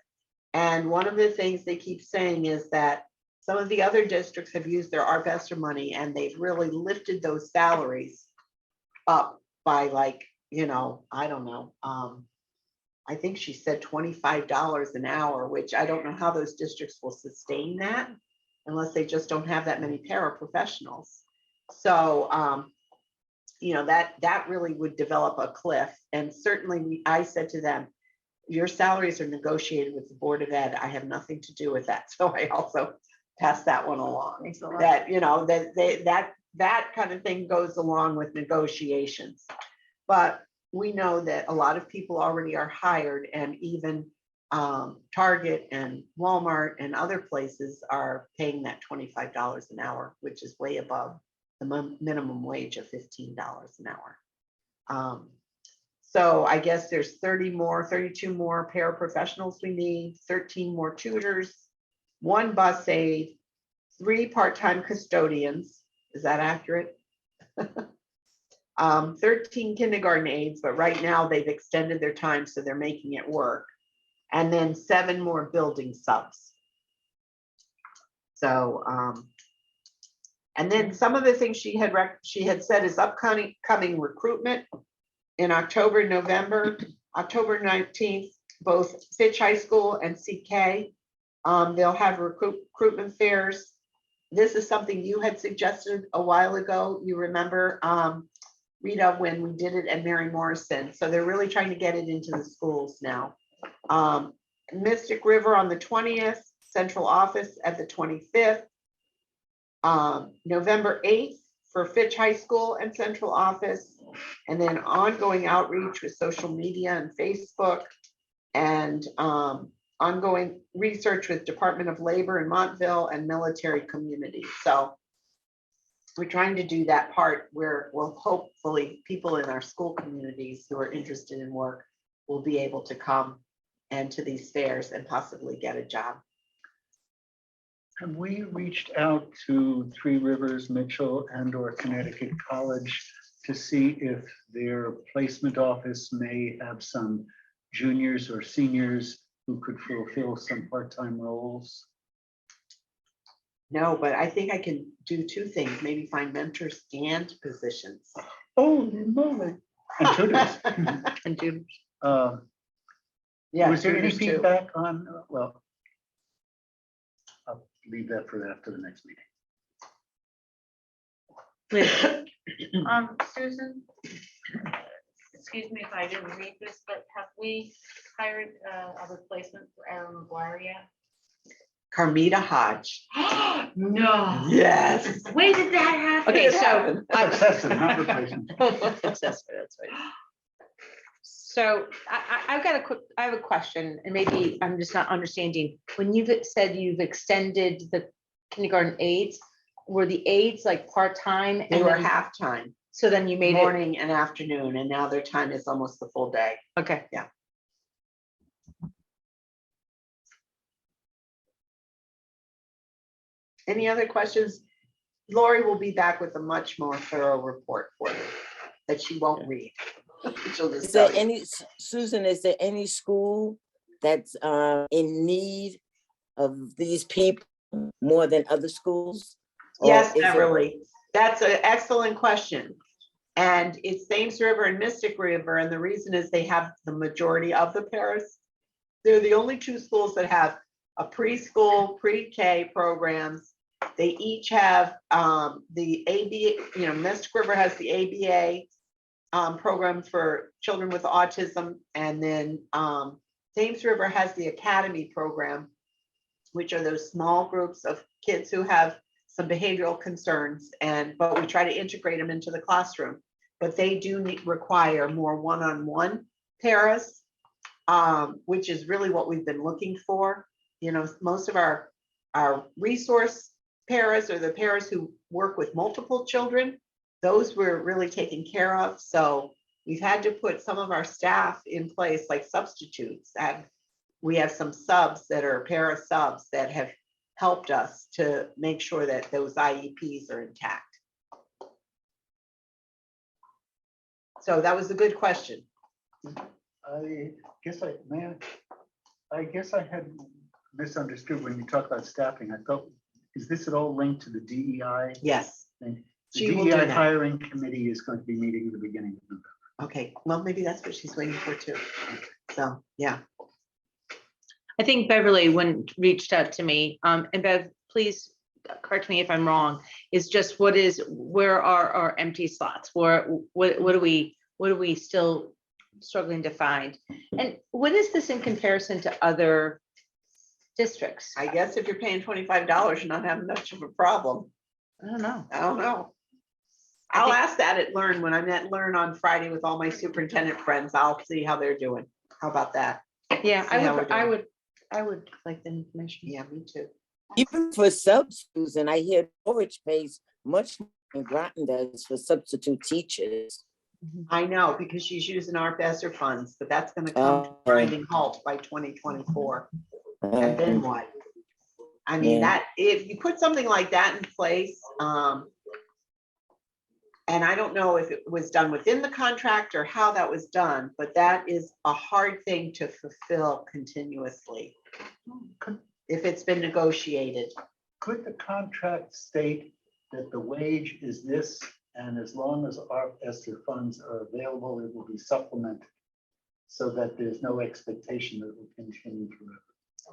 And one of the things they keep saying is that some of the other districts have used their ARPESTR money and they've really lifted those salaries up by I don't know. I think she said $25 an hour, which I don't know how those districts will sustain that unless they just don't have that many paraprofessionals. So, that really would develop a cliff. And certainly I said to them, your salaries are negotiated with the Board of Ed. I have nothing to do with that. So I also passed that one along. That, that kind of thing goes along with negotiations. But we know that a lot of people already are hired, and even Target and Walmart and other places are paying that $25 an hour, which is way above the minimum wage of $15 an hour. So I guess there's 32 more paraprofessionals we need, 13 more tutors, 1 bus aide, 3 part-time custodians. Is that accurate? 13 kindergarten aides, but right now they've extended their time, so they're making it work. And then 7 more building subs. So, and then some of the things she had said is coming recruitment in October, November, October 19th, both Fitch High School and CK. They'll have recruitment fairs. This is something you had suggested a while ago. You remember, Rita, when we did it at Mary Morrison. So they're really trying to get it into the schools now. Mystic River on the 20th, central office at the 25th. November 8th for Fitch High School and central office, and then ongoing outreach with social media and Facebook, and ongoing research with Department of Labor in Montville and military community. So we're trying to do that part where we'll hopefully people in our school communities who are interested in work will be able to come and to these fairs and possibly get a job. Have we reached out to Three Rivers, Mitchell, and/or Connecticut College to see if their placement office may have some juniors or seniors who could fulfill some part-time roles? No, but I think I can do 2 things, maybe find mentors and positions. Holy moly. And tutors. And do, Yeah, was there any tutors too. feedback on, well, I'll leave that for after the next meeting. Susan, excuse me if I didn't read this, but have we hired a replacement for Aaron McGuire yet? Carmita Hodge. No. Yes. When did that happen? Okay, Okay, so. Successor, not replacement. Successor, that's right. So I've got I have a question, and maybe I'm just not understanding. When you've said you've extended the kindergarten aides, were the aides like part-time? They were half-time, So then you made it, morning and afternoon, and now their time is almost the full day. okay. Yeah. Any other questions? Lori will be back with a much more thorough report for you that she won't read. She'll just Is there tell you. any, Susan, is there any school that's in need of these people more than other schools? Or Yes, is it- Beverly, that's an excellent question. And it's Thames River and Mystic River, and the reason is they have the majority of the paras. They're the only 2 schools that have a preschool, pre-K programs. They each have the ABA, Mystic River has the ABA program for children with autism, and then Thames River has the Academy program, which are those small groups of kids who have some behavioral concerns, but we try to integrate them into the classroom. But they do require more one-on-one paras, which is really what we've been looking for. Most of our resource paras are the paras who work with multiple children. Those we're really taking care of. So we've had to put some of our staff in place, like substitutes. And we have some subs that are para subs that have helped us to make sure that those IEPs are intact. So that was a good question. I guess I had misunderstood when you talk about staffing. I thought, is this at all linked to the DEI Yes. thing? The She will do DEI that. hiring committee is going to be meeting at the beginning of November. Okay, well, maybe that's what she's waiting for too. So, yeah. I think Beverly, when reached out to me, and Bev, please correct me if I'm wrong, is just where are our empty slots? What are we still struggling to find? And what is this in comparison to other districts? I guess if you're paying $25, you're not having much of a problem. I don't know. I don't know. I'll ask that at Learn when I'm at Learn on Friday with all my superintendent friends. I'll see how they're doing. How about that? Yeah, See how we're doing. I would like the information. Yeah, me too. Even for subs, Susan, I hear Norwich pays much more than Groton does for substitute teachers. I know, because she's using our ESSER funds, but that's gonna come to a grinding halt by 2024. And then what? I mean, Yeah. that, if you put something like that in place, and I don't know if it was done within the contract or how that was done, but that is a hard thing to fulfill continuously. If it's been negotiated. Could the contract state that the wage is this, and as long as our ESSER funds are available, it will be supplemented, so that there's no expectation that it will continue forever?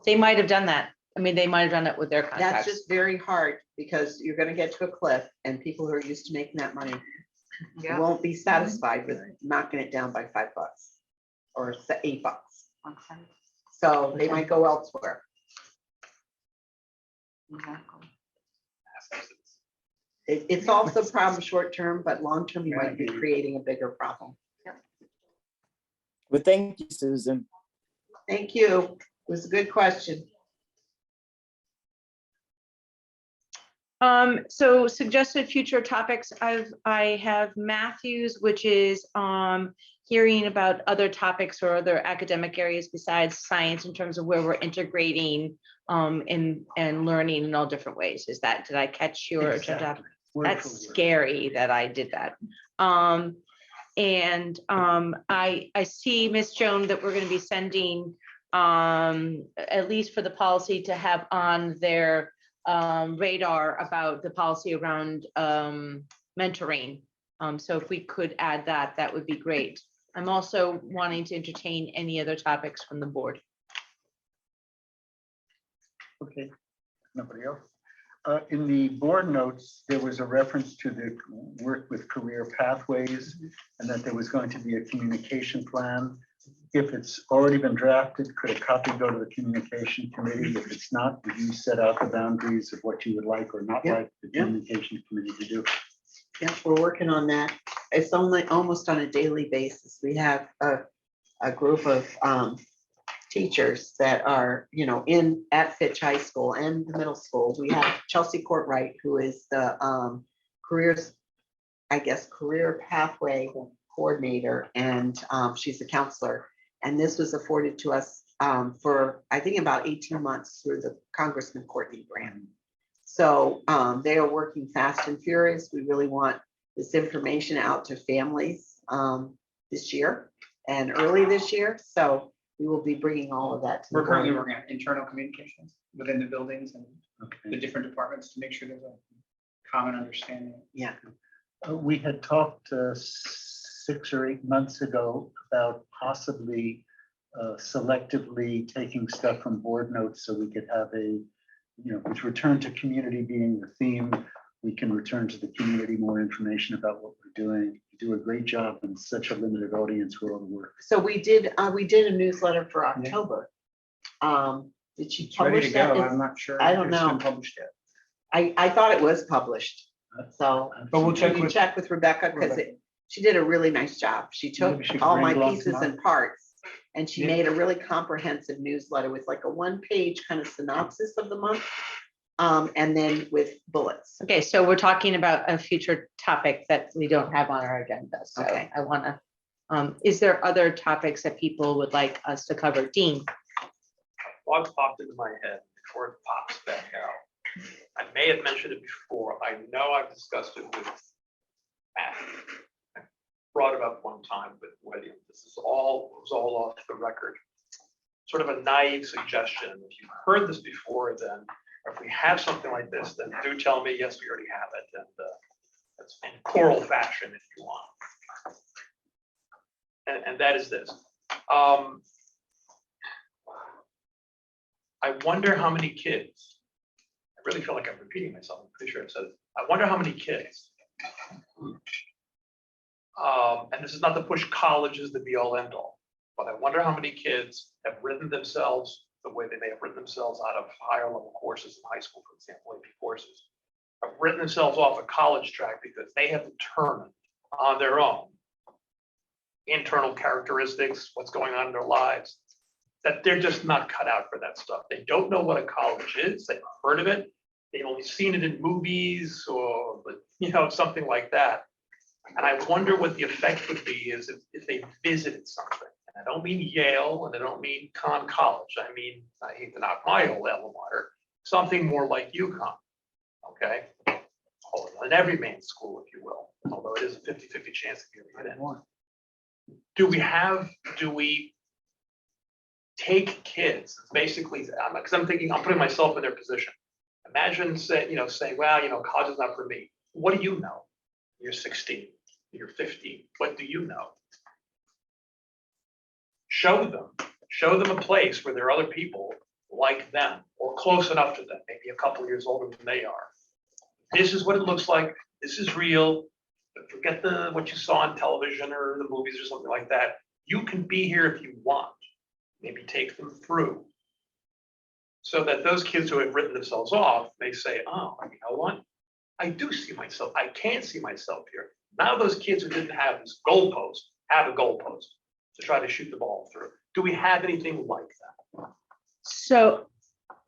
They might have done that. I mean, they might have done it with their That's contracts. just very hard, because you're gonna get to a cliff, and people who are used to making that money Yeah. won't be satisfied with knocking it down by $5 or $8. Okay. So they might go elsewhere. Exactly. It's also a problem short term, but long term, you might be creating a bigger problem. Well, thank you, Susan. Thank you. It was a good question. So suggested future topics, I have Matthews, which is hearing about other topics or other academic areas besides science in terms of where we're integrating and learning in all different ways. Is that, did I catch your agenda? Exactly. Word That's for word. scary that I did that. I see, Miss Joan, that we're gonna be sending at least for the policy to have on their radar about the policy around mentoring. So if we could add that, that would be great. I'm also wanting to entertain any other topics from the board. Okay, nobody else? In the board notes, there was a reference to the work with career pathways, and that there was going to be a communication plan. If it's already been drafted, could a copy go to the communication committee? If it's not, would you set out the boundaries of what you would like or not like the communication committee to do? Yeah, we're working on that. It's only almost on a daily basis. We have a group of teachers that are, you know, at Fitch High School and the middle school. We have Chelsea Courtwright, who is the career pathway coordinator, and she's a counselor. And this was afforded to us for, I think, about 18 months through the Congressman Courtney grant. So they are working fast and furious. We really want this information out to families this year and early this year. So we will be bringing all of that to the We're currently board. working on internal communications within the buildings and the Okay. different departments to make sure there's a common understanding. Yeah, We had talked 6 or 8 months ago about possibly selectively taking stuff from board notes, so we could have with return to community being the theme, we can return to the community more information about what we're doing. You do a great job in such a limited audience with all the work. so we did a newsletter for October. Did she It's ready publish to that? go. I'm not sure. I don't if it's been know. Published yet. I thought it was published. So But we'll check you with. check with Rebecca, because she did a really nice job. She took Maybe she could all bring my it along pieces tomorrow. and parts, and she Yeah. made a really comprehensive newsletter with like a 1-page kind of synopsis of the month. And then with bullets. Okay, so we're talking about a future topic that we don't have on our agenda. So Okay. I wanna, is there other topics that people would like us to cover? Dean? Thoughts popped into my head before it pops back out. I may have mentioned it before. I know I've discussed it with Matt. I brought it up one time, but this is all, it was all off the record. Sort of a naive suggestion. If you've heard this before, then if we have something like this, then do tell me, yes, we already have it. And that's in choral fashion if you want. And that is this. I wonder how many kids, I really feel like I'm repeating myself. I'm pretty sure I've said it. I wonder how many kids. And this is not to push colleges to be all end all, but I wonder how many kids have written themselves the way they may have written themselves out of higher level courses in high school, for example, AP courses, have written themselves off a college track because they have determined on their own internal characteristics, what's going on in their lives, that they're just not cut out for that stuff. They don't know what a college is. They've heard of it. They've only seen it in movies or, something like that. And I wonder what the effect would be is if they visited something. And I don't mean Yale and I don't mean Conn College. I mean, I hate to knock my old alma mater, something more like UConn, okay? Or an everyman school, if you will, although it is a 50-50 chance if you ever get in. Do we take kids, basically, because I'm thinking, I'm putting myself in their position. Imagine saying, well, college is not for me. What do you know? You're 16, you're 15. What do you know? Show them a place where there are other people like them or close enough to them, maybe a couple years older than they are. This is what it looks like. This is real. But forget what you saw on television or the movies or something like that. You can be here if you want. Maybe take them through. So that those kids who have written themselves off may say, oh, you know what? I do see myself. I can see myself here. Now those kids who didn't have this goalpost have a goalpost to try to shoot the ball through. Do we have anything like that? So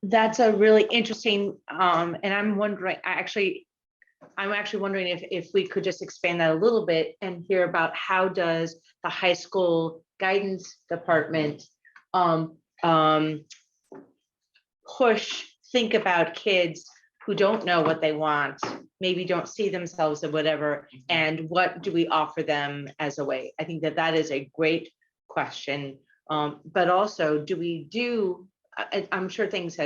that's a really interesting, and I'm wondering, I'm actually wondering if we could just expand that a little bit and hear about how does the high school guidance department think about kids who don't know what they want, maybe don't see themselves or whatever, and what do we offer them as a way? I think that is a great question. But also, I'm sure things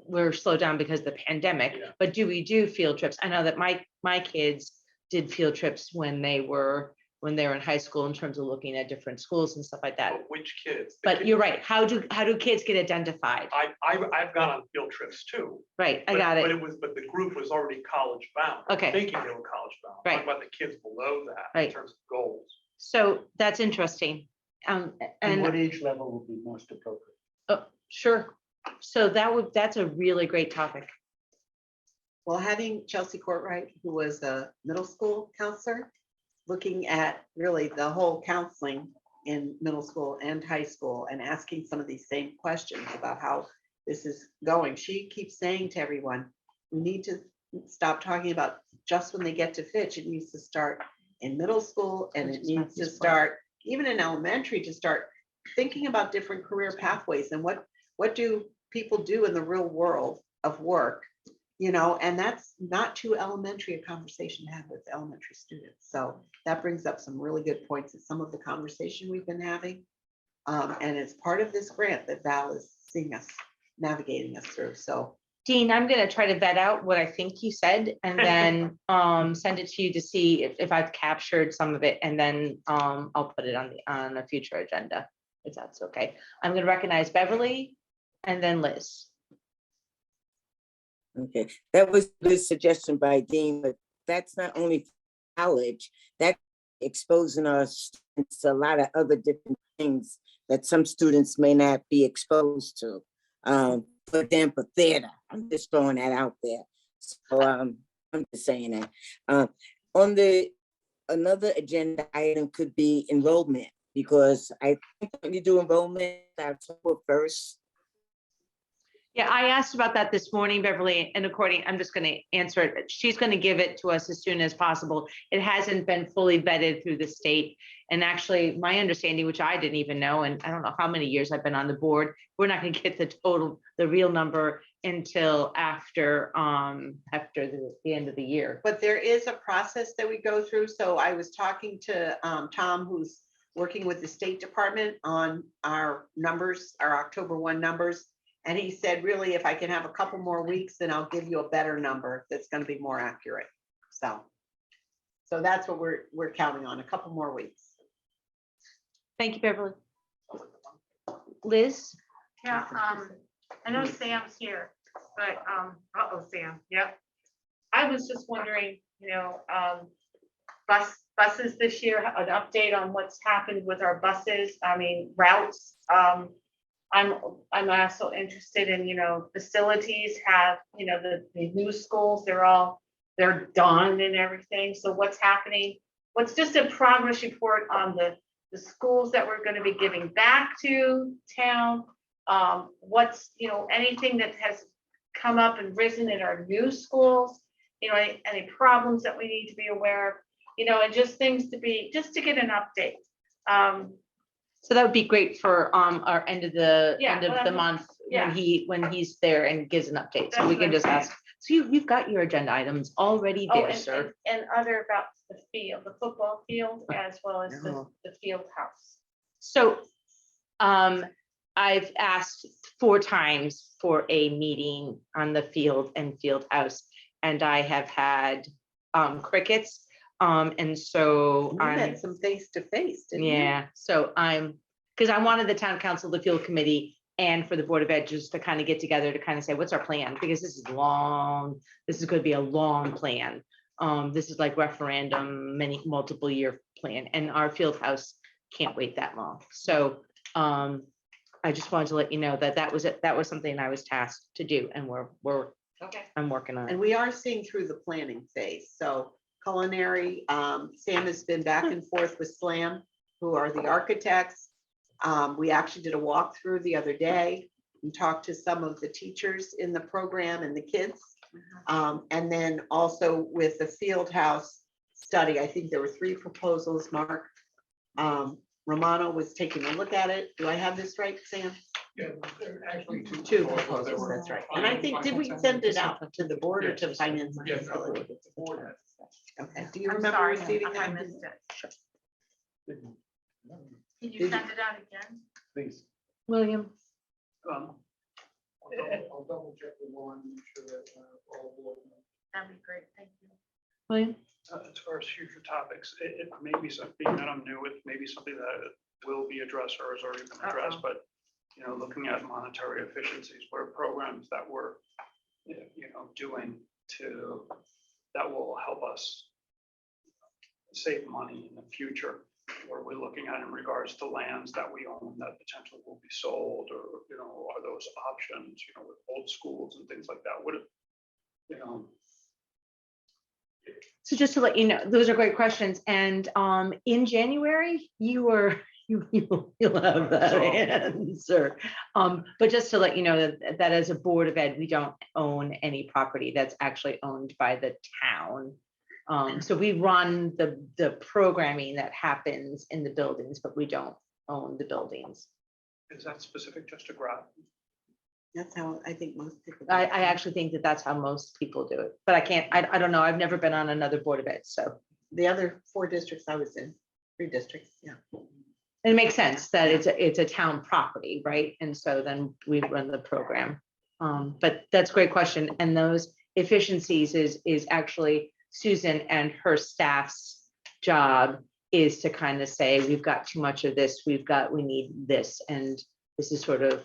were slowed down because of the pandemic, Yeah. but do we do field trips? I know that my kids did field trips when they were in high school in terms of looking at different schools and stuff like that. But which kids? But you're right. How do kids get identified? I've gone on field trips too. Right, I But- got But it. the group was already college bound. Okay. Thinking they were college bound. Right. Talk about the kids below that Right. in terms of goals. So that's interesting. And And what age level would be most appropriate? sure. So that's a really great topic. Well, having Chelsea Courtwright, who was a middle school counselor, looking at really the whole counseling in middle school and high school and asking some of these same questions about how this is going. She keeps saying to everyone, we need to stop talking about just when they get to Fitch. It needs to start in middle school, and it needs to start even in elementary, to start thinking about different career pathways and what do people do in the real world of work, and that's not too elementary a conversation to have with elementary students. So that brings up some really good points in some of the conversation we've been having. And it's part of this grant that Val is seeing us, navigating us through. So Dean, I'm gonna try to vet out what I think you said and then send it to you to see if I've captured some of it, and then I'll put it on a future agenda, if that's okay. I'm gonna recognize Beverly and then Liz. Okay, that was a good suggestion by Dean, but that's not only college, that's exposing our students to a lot of other different things that some students may not be exposed to. For example, theater, I'm just throwing that out there. So I'm just saying that. On another agenda item could be enrollment, because I think when you do enrollment October 1st. Yeah, I asked about that this morning, Beverly, and according, I'm just gonna answer it. She's gonna give it to us as soon as possible. It hasn't been fully vetted through the state. And actually, my understanding, which I didn't even know, and I don't know how many years I've been on the board, we're not gonna get the real number until after the end of the year. but there is a process that we go through. So I was talking to Tom, who's working with the State Department on our numbers, our October 1 numbers. And he said, really, if I can have a couple more weeks, then I'll give you a better number that's going to be more accurate. So that's what we're counting on, a couple more weeks. Thank you, Beverly. Liz? Yeah, I know Sam's here, but, Sam, yep. I was just wondering, buses this year, an update on what's happened with our buses, routes. I'm also interested in, facilities have, the new schools, they're done and everything. So what's happening? What's just a progress report on the schools that we're gonna be giving back to town? What's, anything that has come up and risen in our new schools? Any problems that we need to be aware of? And just things to get an update. So that would be great for our end of the Yeah, end of well, the month yeah. when he's there and gives an update. So That's we what can I'm just saying. ask. So you've got your agenda items already Oh, there, sir. and other about the field, the football field, as well as Oh. the field house. So I've asked 4 times for a meeting on the field and field house, and I have had crickets. And so You I'm, had some face to face, didn't you? yeah, so because I wanted the town council, the field committee, and for the Board of Ed just to kind of get together to kind of say, what's our plan? Because this is long, this is going to be a long plan. This is like referendum, multiple year plan, and our field house can't wait that long. So I just wanted to let you know that that was something I was tasked to do, and Okay. I'm working on it. And we are seeing through the planning phase. So culinary, Sam has been back and forth with SLAM, who are the architects. We actually did a walkthrough the other day and talked to some of the teachers in the program and the kids. And then also with the field house study, I think there were 3 proposals, Mark. Romano was taking a look at it. Do I have this right, Sam? Yeah, there are actually 2 proposals, that's right. And I think, did we send it out to the board or to finance? and Yes, facilities? the board. Okay, do you I'm remember sorry, receiving I that? missed it. Can Did you you- send it out again? Please. William, I'll double check with Lauren, make sure that all board members. That'd be great, thank you. William, As far as future topics, it may be something that I'm new with, maybe something that will be addressed or has already been addressed, but, you know, looking at monetary efficiencies, what are programs that we're, doing that will help us save money in the future? What are we looking at in regards to lands that we own that potentially will be sold, or, are those options, with old schools and things like that? so just to let you know, those are great questions. And in January, you'll have that So- answer. But just to let you know that as a Board of Ed, we don't own any property that's actually owned by the town. So we run the programming that happens in the buildings, but we don't own the buildings. Is that specific just to Groton? That's how I think most people. I actually think that that's how most people do it, but I don't know. I've never been on another Board of Ed, so. The other 4 districts I was in, 3 districts, yeah. It makes sense that it's a town property, right? And so then we run the program. But that's a great question. And those efficiencies is actually Susan and her staff's job is to kind of say, we've got too much of this, we need this. And this is sort of,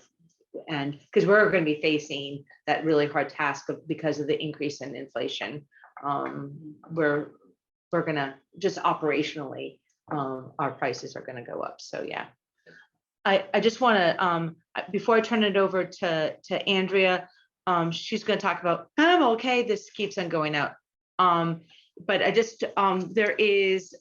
and because we're going to be facing that really hard task because of the increase in inflation. We're going to just operationally, our prices are going to go up. So yeah, I just want to, before I turn it over to Andrea, she's going to talk about, I'm okay, this keeps on going out. But I just, there is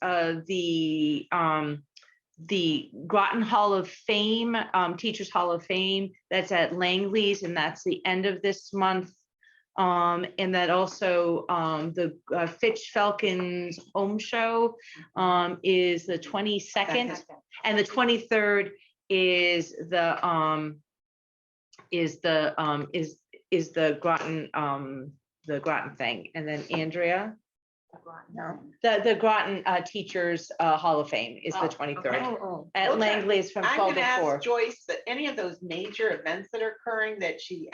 the Groton Hall of Fame, Teachers Hall of Fame, that's at Langley's, and that's the end of this month. And that also the Fitch Falcons Home Show is the 22nd, and the 23rd is the Groton thing. And then Andrea, No. the Groton Teachers Hall of Fame is the 23rd Oh, at Okay. Langley's from I'm 12 gonna to 4. ask Joyce that any of those major events that are occurring that she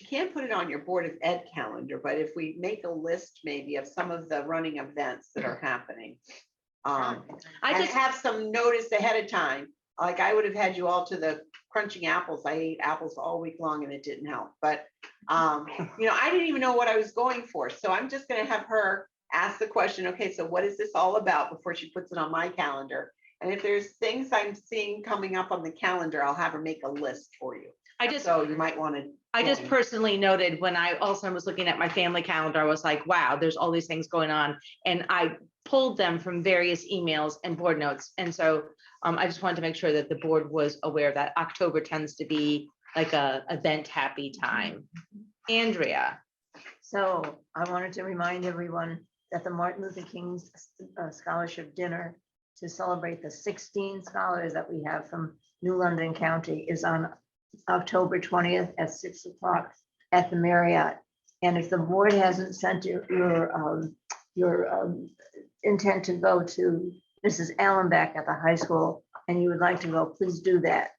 can't put it on your Board of Ed calendar, but if we make a list maybe of some of the running events that are happening. I And just, have some notice ahead of time. Like I would have had you all to the crunching apples. I ate apples all week long and it didn't help, but I didn't even know what I was going for. So I'm just gonna have her ask the question, okay, so what is this all about before she puts it on my calendar? And if there's things I'm seeing coming up on the calendar, I'll have her make a list for you. So you might want to. I just personally noted when I also was looking at my family calendar, I was like, wow, there's all these things going on. And I pulled them from various emails and board notes. And so I just wanted to make sure that the board was aware that October tends to be like a event happy time. Andrea. So I wanted to remind everyone that the Martin Luther King Scholarship Dinner to celebrate the 16 scholars that we have from New London County is on October 20th at 6 o'clock at the Marriott. And if the board hasn't sent your intent to go to Mrs. Allenbeck at the high school and you would like to go, please do that.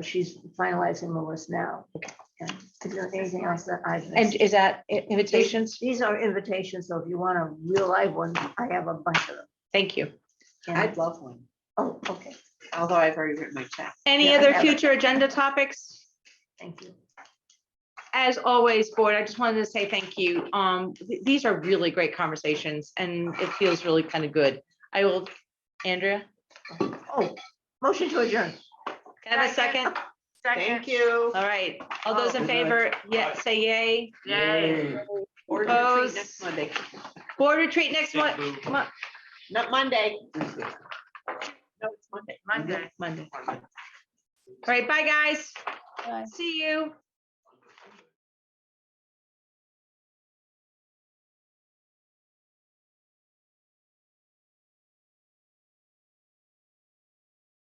She's finalizing the list now. And is there anything else that I've And missed? is that invitations? These are invitations, so if you want a real live one, I have a bunch of them. Thank you. And- I'd love one, Oh, okay, although I've already written my check. Any Yeah, I other have it. future agenda topics? thank you. As always, board, I just wanted to say thank you. These are really great conversations and it feels really kind of good. I will, Andrea, Oh, motion to adjourn. can I have a second? Thank you. All right, all those in Good night. favor, yeah, say yay. Board retreat Opposed? next Monday, Board retreat next month. not Monday. No, it's Monday. Monday. All right, bye, guys. Bye. See you.